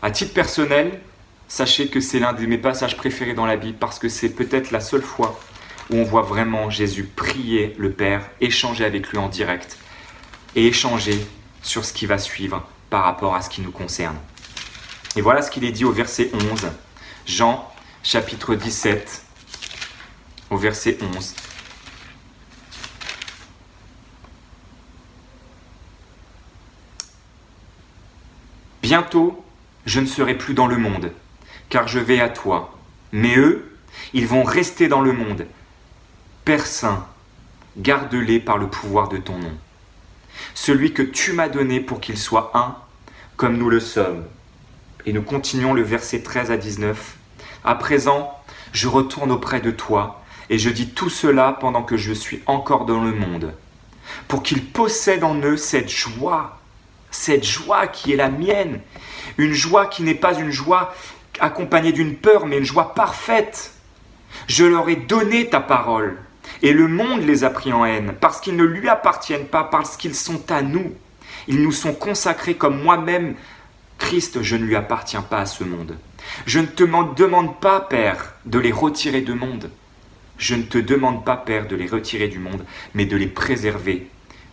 À titre personnel, sachez que c'est l'un de mes passages préférés dans la Bible parce que c'est peut-être la seule fois où on voit vraiment Jésus prier le Père, échanger avec lui en direct et échanger sur ce qui va suivre par rapport à ce qui nous concerne. Et voilà ce qu'il est dit au verset 11, Jean chapitre 17, au verset 11. Bientôt, je ne serai plus dans le monde, car je vais à toi. Mais eux, ils vont rester dans le monde. Père Saint, garde-les par le pouvoir de ton nom. Celui que tu m'as donné pour qu'ils soient un, comme nous le sommes. Et nous continuons le verset 13 à 19. À présent, je retourne auprès de toi, et je dis tout cela pendant que je suis encore dans le monde, pour qu'ils possèdent en eux cette joie qui est la mienne, une joie qui n'est pas une joie accompagnée d'une peur, mais une joie parfaite. Je leur ai donné ta parole, et le monde les a pris en haine, parce qu'ils ne lui appartiennent pas, parce qu'ils sont à nous. Ils nous sont consacrés comme moi-même. Christ, je ne lui appartiens pas à ce monde. Je ne te demande pas, Père, de les retirer du monde. Je ne te demande pas, Père, de les retirer du monde, mais de les préserver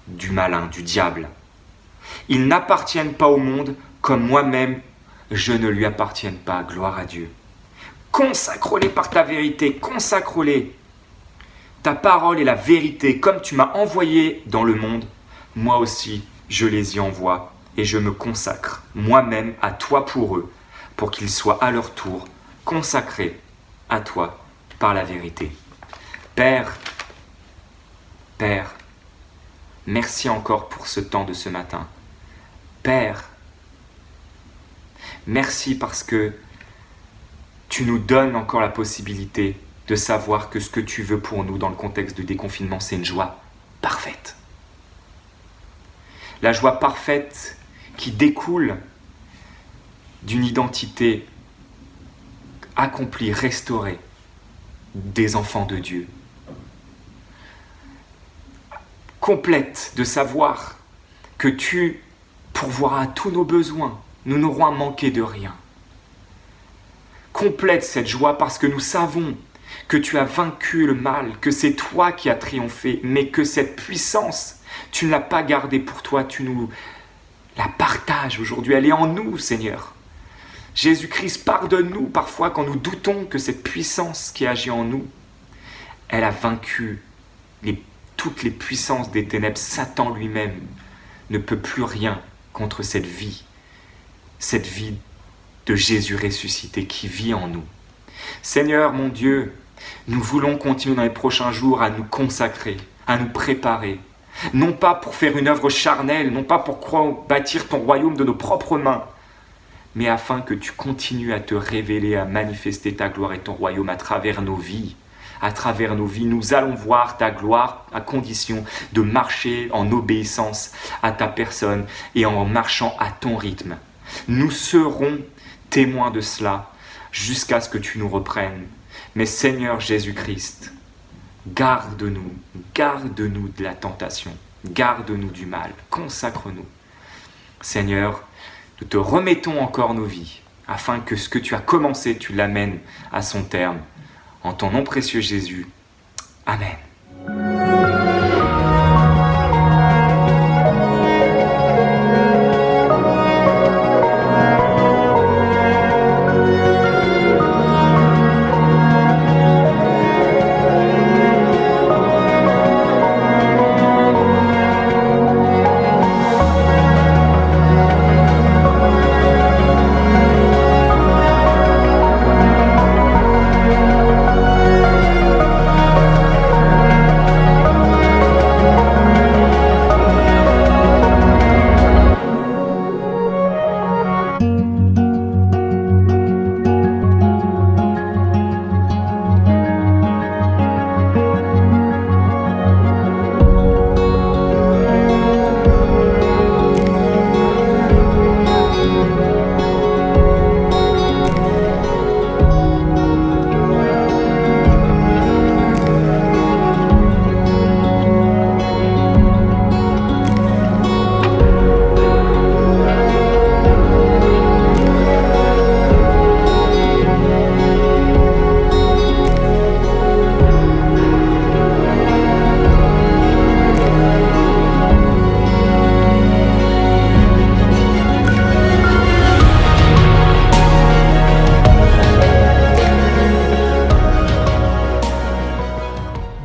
du malin, du diable. Ils n'appartiennent pas au monde comme moi-même, je ne lui appartiens pas. Gloire à Dieu. Consacre-les par ta vérité, consacre-les. Ta parole est la vérité. Comme tu m'as envoyé dans le monde, moi aussi, je les y envoie et je me consacre moi-même à toi pour eux, pour qu'ils soient à leur tour consacrés à toi par la vérité. Père, merci encore pour ce temps de ce matin. Père, merci parce que tu nous donnes encore la possibilité de savoir que ce que tu veux pour nous dans le contexte de déconfinement, c'est une joie parfaite. La joie parfaite qui découle d'une identité accomplie, restaurée des enfants de Dieu. Complète de savoir que tu pourvoiras à tous nos besoins, nous n'aurons à manquer de rien. Complète cette joie parce que nous savons que tu as vaincu le mal, que c'est toi qui as triomphé, mais que cette puissance, tu ne l'as pas gardée pour toi, tu nous la partages aujourd'hui, elle est en nous, Seigneur. Jésus-Christ, pardonne-nous parfois quand nous doutons que cette puissance qui agit en nous, elle a vaincu toutes les puissances des ténèbres. Satan lui-même ne peut plus rien contre cette vie de Jésus ressuscité qui vit en nous. Seigneur, mon Dieu, nous voulons continuer dans les prochains jours à nous consacrer, à nous préparer, non pas pour faire une œuvre charnelle, non pas pour bâtir ton royaume de nos propres mains, mais afin que tu continues à te révéler, à manifester ta gloire et ton royaume à travers nos vies. À travers nos vies, nous allons voir ta gloire à condition de marcher en obéissance à ta personne et en marchant à ton rythme. Nous serons témoins de cela jusqu'à ce que tu nous reprennes. Mais Seigneur Jésus-Christ, garde-nous de la tentation, garde-nous du mal, consacre-nous. Seigneur, nous te remettons encore nos vies, afin que ce que tu as commencé, tu l'amènes à son terme. En ton nom précieux Jésus. Amen.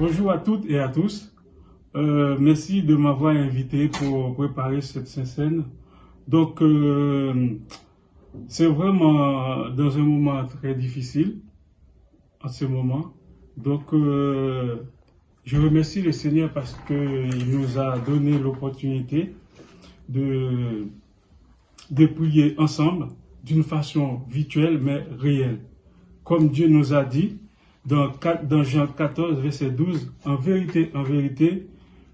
Bonjour à toutes et à tous. Merci de m'avoir invité pour préparer cette scène. Donc, c'est vraiment dans un moment très difficile, en ce moment. Donc, je remercie le Seigneur parce qu'il nous a donné l'opportunité de prier ensemble d'une façon virtuelle mais réelle. Comme Dieu nous a dit, dans Jean 14, verset 12, en vérité,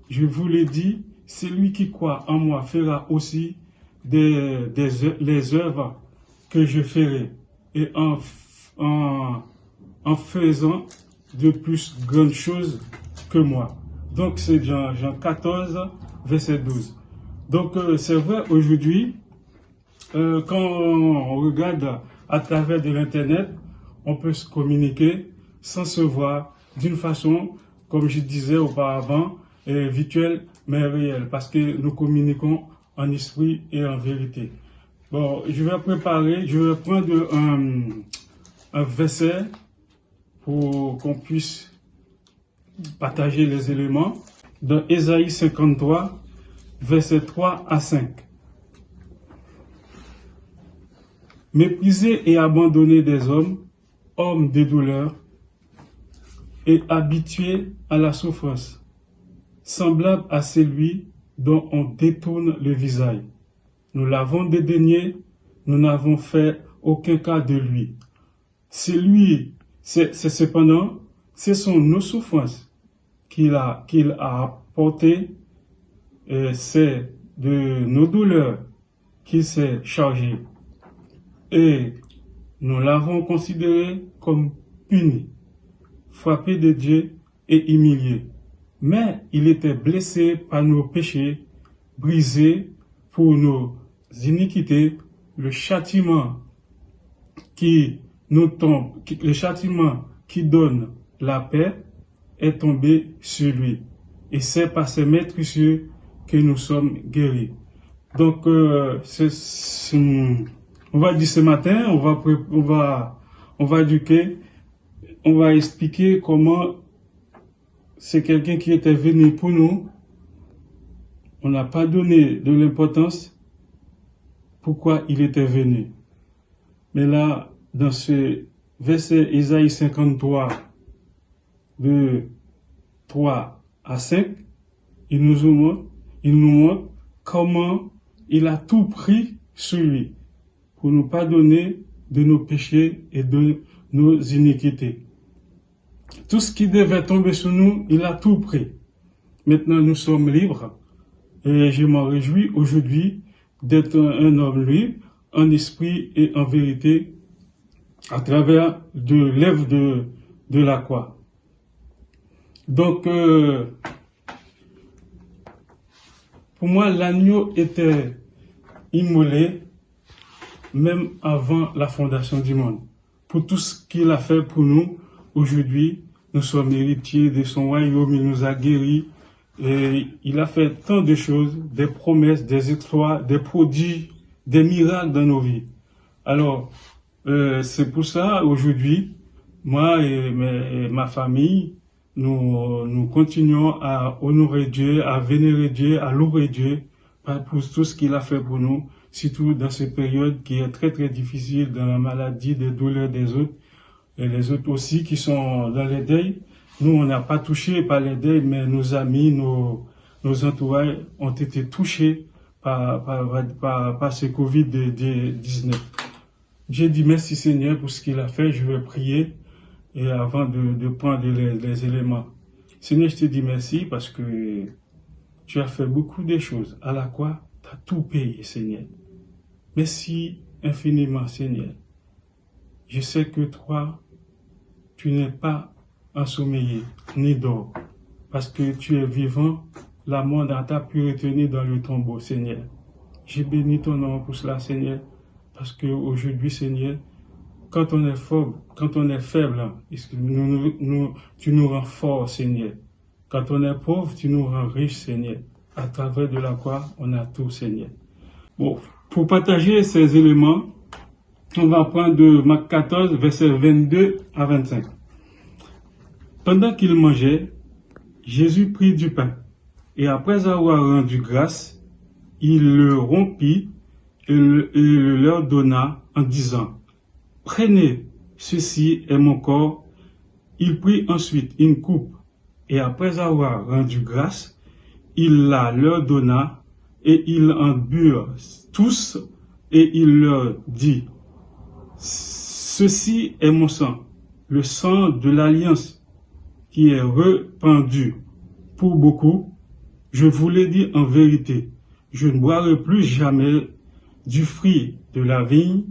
je vous l'ai dit, celui qui croit en moi fera aussi les œuvres que je ferai, et en faisant de plus grandes choses que moi. Donc c'est Jean 14, verset 12. Donc c'est vrai, aujourd'hui, quand on regarde à travers de l'Internet, on peut se communiquer sans se voir d'une façon, comme je disais auparavant, virtuelle mais réelle, parce que nous communiquons en esprit et en vérité. Bon, je vais prendre un verset pour qu'on puisse partager les éléments. Dans Ésaïe 53, versets 3 à 5. Méprisés et abandonnés des hommes des douleurs, et habitués à la souffrance, semblable à celui dont on détourne le visage. Nous l'avons dédaigné, nous n'avons fait aucun cas de lui. Cependant, ce sont nos souffrances qu'il a apportées, et c'est de nos douleurs qu'il s'est chargé. Et nous l'avons considéré comme puni, frappé de Dieu et humilié. Mais il était blessé par nos péchés, brisé pour nos iniquités. Le châtiment qui donne la paix est tombée sur lui. Et c'est par ses meurtrissures que nous sommes guéris. Donc, on va dire ce matin, on va éduquer, on va expliquer comment c'est quelqu'un qui était venu pour nous. On n'a pas donné de l'importance pourquoi il était venu. Mais là, dans ce verset Isaïe 53, de 3 à 5, il nous montre comment il a tout pris sur lui pour nous pardonner de nos péchés et de nos iniquités. Tout ce qui devait tomber sur nous, il a tout pris. Maintenant, nous sommes libres et je m'en réjouis aujourd'hui d'être un homme libre en esprit et en vérité à travers de l'œuvre de la croix. Donc, pour moi, l'agneau était immolé même avant la fondation du monde. Pour tout ce qu'il a fait pour nous, aujourd'hui, nous sommes héritiers de son royaume, il nous a guéris, et il a fait tant de choses, des promesses, des exploits, des prodiges, des miracles dans nos vies. Alors, c'est pour ça, aujourd'hui, moi et ma famille, nous continuons à honorer Dieu, à vénérer Dieu, à louer Dieu pour tout ce qu'il a fait pour nous, surtout dans cette période qui est très très difficile, dans la maladie, des douleurs des autres, et les autres aussi qui sont dans les deuils. Nous, on n'a pas touché par les deuils, mais nos amis, nos entourages ont été touchés par ce Covid-19. J'ai dit merci Seigneur pour ce qu'il a fait, je vais prier et avant de prendre les éléments. Seigneur, je te dis merci parce que tu as fait beaucoup de choses. À la croix, tu as tout payé, Seigneur. Merci infiniment, Seigneur. Je sais que toi, tu n'es pas ensommeillé, ni dors, parce que tu es vivant, la mort dans ta pu retenir dans le tombeau, Seigneur. J'ai béni ton nom pour cela, Seigneur, parce que aujourd'hui, Seigneur, quand on est faible, tu nous rends forts, Seigneur. Quand on est pauvre, tu nous rends riches, Seigneur. À travers de la croix, on a tout, Seigneur. Bon, pour partager ces éléments, on va prendre de Marc 14, versets 22 à 25. Pendant qu'il mangeait, Jésus prit du pain, et après avoir rendu grâce, il le rompit et le leur donna en disant, « Prenez, ceci est mon corps. » Il prit ensuite une coupe, et après avoir rendu grâce, il la leur donna, et ils en burent tous, et il leur dit, « Ceci est mon sang, le sang de l'alliance, qui est répandu pour beaucoup. Je vous l'ai dit en vérité, je ne boirai plus jamais du fruit de la vigne,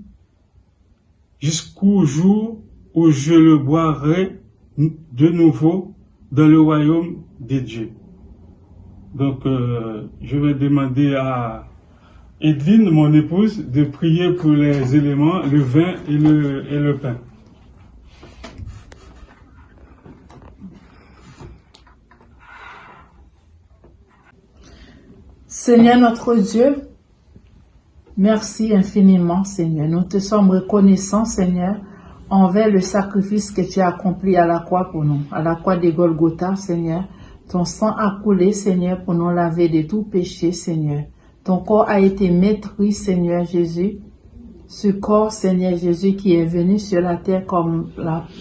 jusqu'au jour où je le boirai de nouveau dans le royaume de Dieu. » Donc, je vais demander à Edwin, mon épouse, de prier pour les éléments, le vin et le pain. Seigneur notre Dieu, merci infiniment, Seigneur. Nous te sommes reconnaissants, Seigneur, envers le sacrifice que tu as accompli à la croix pour nous, à la croix de Golgotha, Seigneur. Ton sang a coulé, Seigneur, pour nous laver de tout péché, Seigneur. Ton corps a été meurtri, Seigneur Jésus. Ce corps, Seigneur Jésus, qui est venu sur la terre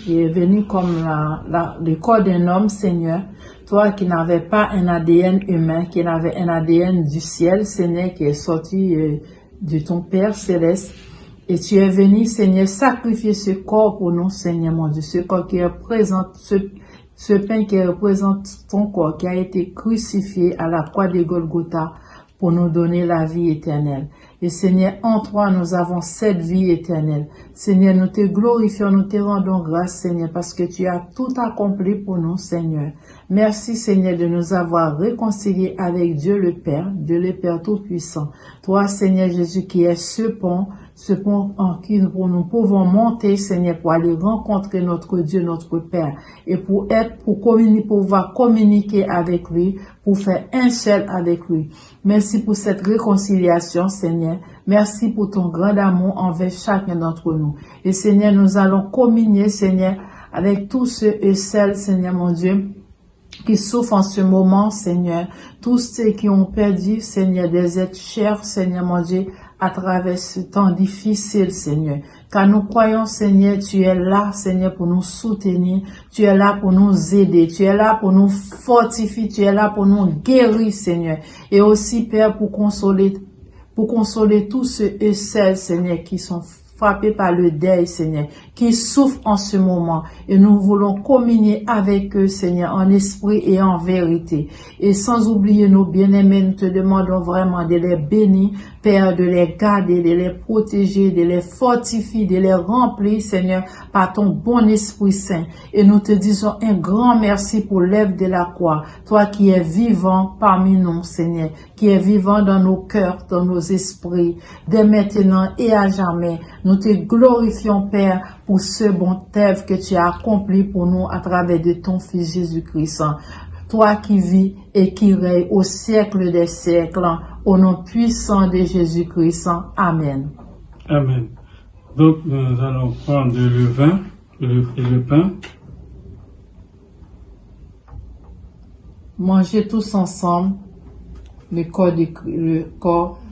le corps d'un homme, Seigneur. Toi qui n'avais pas un ADN humain, qui n'avait un ADN du ciel, Seigneur, qui est sorti de ton Père céleste. Et tu es venu, Seigneur, sacrifier ce corps pour nous, Seigneur mon Dieu. Ce corps qui représente, ce pain qui représente ton corps, qui a été crucifié à la croix de Golgotha pour nous donner la vie éternelle. Et Seigneur, en toi, nous avons cette vie éternelle. Seigneur, nous te glorifions, nous te rendons grâce, Seigneur, parce que tu as tout accompli pour nous, Seigneur. Merci, Seigneur, de nous avoir réconciliés avec Dieu le Père Tout-Puissant. Toi, Seigneur Jésus, qui est ce pont en qui nous pouvons monter, Seigneur, pour aller rencontrer notre Dieu, notre Père, et pour pouvoir communiquer avec lui, pour faire un seul avec lui. Merci pour cette réconciliation, Seigneur. Merci pour ton grand amour envers chacun d'entre nous. Et Seigneur, nous allons communier, Seigneur, avec tous ceux et celles, Seigneur mon Dieu, qui souffrent en ce moment, Seigneur. Tous ceux qui ont perdu, Seigneur, des êtres chers, Seigneur mon Dieu, à travers ce temps difficile, Seigneur. Car nous croyons, Seigneur, tu es là, Seigneur, pour nous soutenir. Tu es là pour nous aider. Tu es là pour nous fortifier. Tu es là pour nous guérir, Seigneur. Et aussi, Père, pour consoler tous ceux et celles, Seigneur, qui sont frappés par le deuil, Seigneur, qui souffrent en ce moment. Et nous voulons communier avec eux, Seigneur, en esprit et en vérité. Et sans oublier nos bien-aimés, nous te demandons vraiment de les bénir, Père, de les garder, de les protéger, de les fortifier, de les remplir, Seigneur, par ton bon Esprit Saint. Et nous te disons un grand merci pour l'œuvre de la croix. Toi qui es vivant parmi nous, Seigneur, qui est vivant dans nos cœurs, dans nos esprits, dès maintenant et à jamais. Nous te glorifions, Père, pour ce bon œuvre que tu as accompli pour nous à travers de ton Fils Jésus-Christ. Toi qui vis et qui règne au siècle des siècles, au nom puissant de Jésus-Christ. Amen. Amen. Donc, nous allons prendre le vin et le pain. Mangez tous ensemble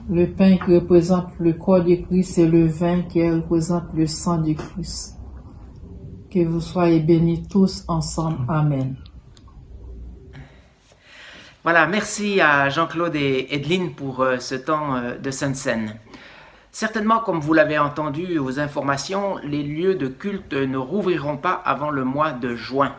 le pain qui représente le corps de Christ et le vin qui représente le sang de Christ. Que vous soyez bénis tous ensemble. Amen. Voilà, merci à Jean-Claude et Edelyne pour ce temps de Sainte Seine. Certainement, comme vous l'avez entendu aux informations, les lieux de culte ne rouvriront pas avant le mois de juin.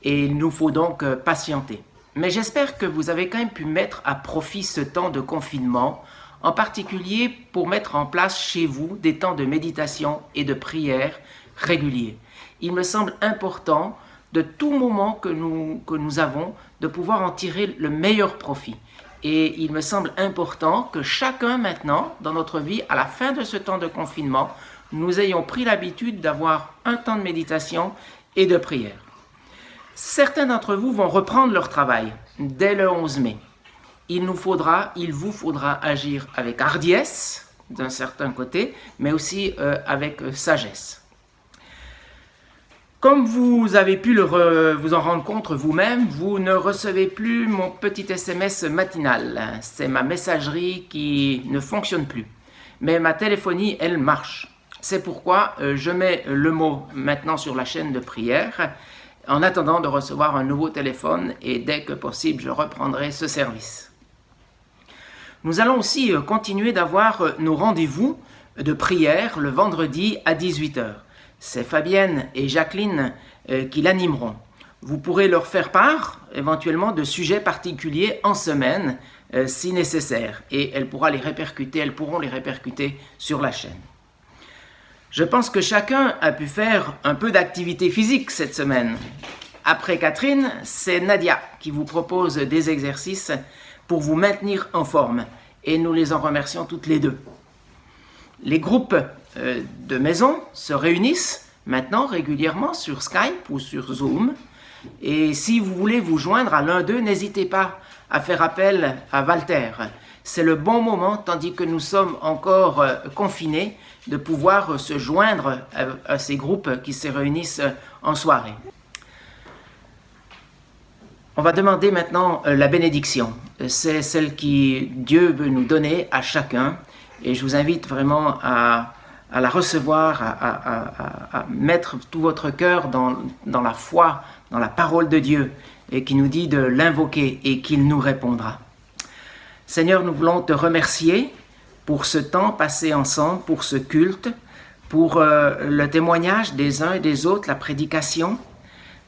Et il nous faut donc patienter. Mais j'espère que vous avez quand même pu mettre à profit ce temps de confinement, en particulier pour mettre en place chez vous des temps de méditation et de prière réguliers. Il me semble important de tout moment que nous avons de pouvoir en tirer le meilleur profit. Et il me semble important que chacun maintenant, dans notre vie, à la fin de ce temps de confinement, nous ayons pris l'habitude d'avoir un temps de méditation et de prière. Certains d'entre vous vont reprendre leur travail dès le 11 mai. Il vous faudra agir avec hardiesse d'un certain côté, mais aussi avec sagesse. Comme vous avez pu vous en rendre compte vous-même, vous ne recevez plus mon petit SMS matinal. C'est ma messagerie qui ne fonctionne plus. Mais ma téléphonie, elle marche. C'est pourquoi je mets le mot maintenant sur la chaîne de prière en attendant de recevoir un nouveau téléphone et dès que possible, je reprendrai ce service. Nous allons aussi continuer d'avoir nos rendez-vous de prière le vendredi à 18h. C'est Fabienne et Jacqueline qui l'animeront. Vous pourrez leur faire part éventuellement de sujets particuliers en semaine si nécessaire et elles pourront les répercuter sur la chaîne. Je pense que chacun a pu faire un peu d'activité physique cette semaine. Après Catherine, c'est Nadia qui vous propose des exercices pour vous maintenir en forme et nous les en remercions toutes les deux. Les groupes de maison se réunissent maintenant régulièrement sur Skype ou sur Zoom. Et si vous voulez vous joindre à l'un d'eux, n'hésitez pas à faire appel à Walter. C'est le bon moment, tandis que nous sommes encore confinés, de pouvoir se joindre à ces groupes qui se réunissent en soirée. On va demander maintenant la bénédiction. C'est celle qui Dieu veut nous donner à chacun. Et je vous invite vraiment à la recevoir, à mettre tout votre cœur dans la foi, dans la parole de Dieu, et qui nous dit de l'invoquer et qu'il nous répondra. Seigneur, nous voulons te remercier pour ce temps passé ensemble, pour ce culte, pour le témoignage des uns et des autres, la prédication.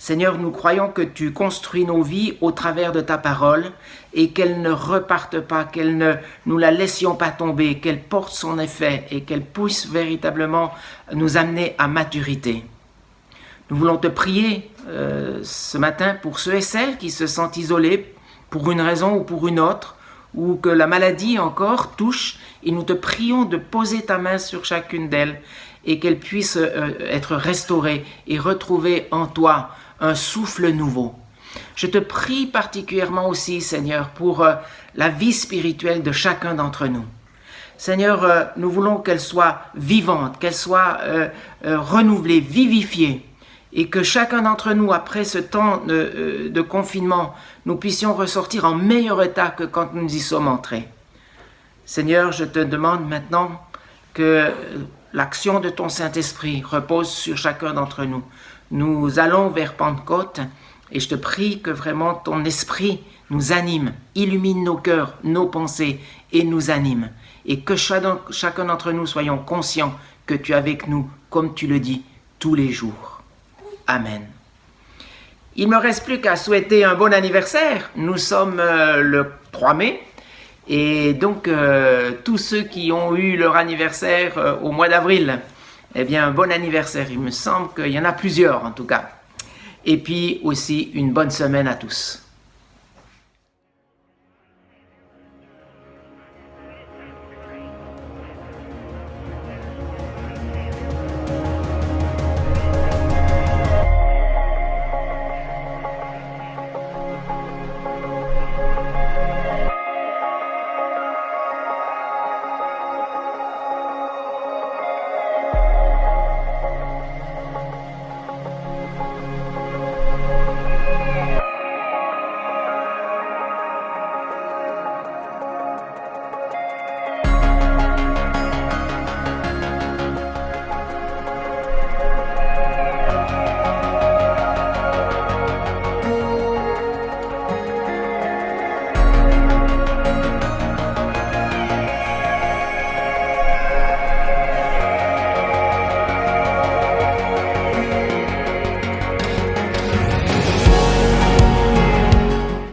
Seigneur, nous croyons que tu construis nos vies au travers de ta parole et qu'elle ne reparte pas, qu'elle ne nous la laissions pas tomber, qu'elle porte son effet et qu'elle puisse véritablement nous amener à maturité. Nous voulons te prier ce matin pour ceux et celles qui se sentent isolés pour une raison ou pour une autre, ou que la maladie encore touche, et nous te prions de poser ta main sur chacune d'elles et qu'elles puissent être restaurées et retrouver en toi un souffle nouveau. Je te prie particulièrement aussi, Seigneur, pour la vie spirituelle de chacun d'entre nous. Seigneur, nous voulons qu'elle soit vivante, qu'elle soit renouvelée, vivifiée, et que chacun d'entre nous, après ce temps de confinement, nous puissions ressortir en meilleur état que quand nous y sommes entrés. Seigneur, je te demande maintenant que l'action de ton Saint-Esprit repose sur chacun d'entre nous. Nous allons vers Pentecôte et je te prie que vraiment ton esprit nous anime, illumine nos cœurs, nos pensées et nous anime. Et que chacun d'entre nous soyons conscients que tu es avec nous, comme tu le dis, tous les jours. Amen. Il ne me reste plus qu'à souhaiter un bon anniversaire. Nous sommes le 3 mai. Et donc, tous ceux qui ont eu leur anniversaire au mois d'avril, eh bien, un bon anniversaire. Il me semble qu'il y en a plusieurs, en tout cas. Et puis aussi, une bonne semaine à tous.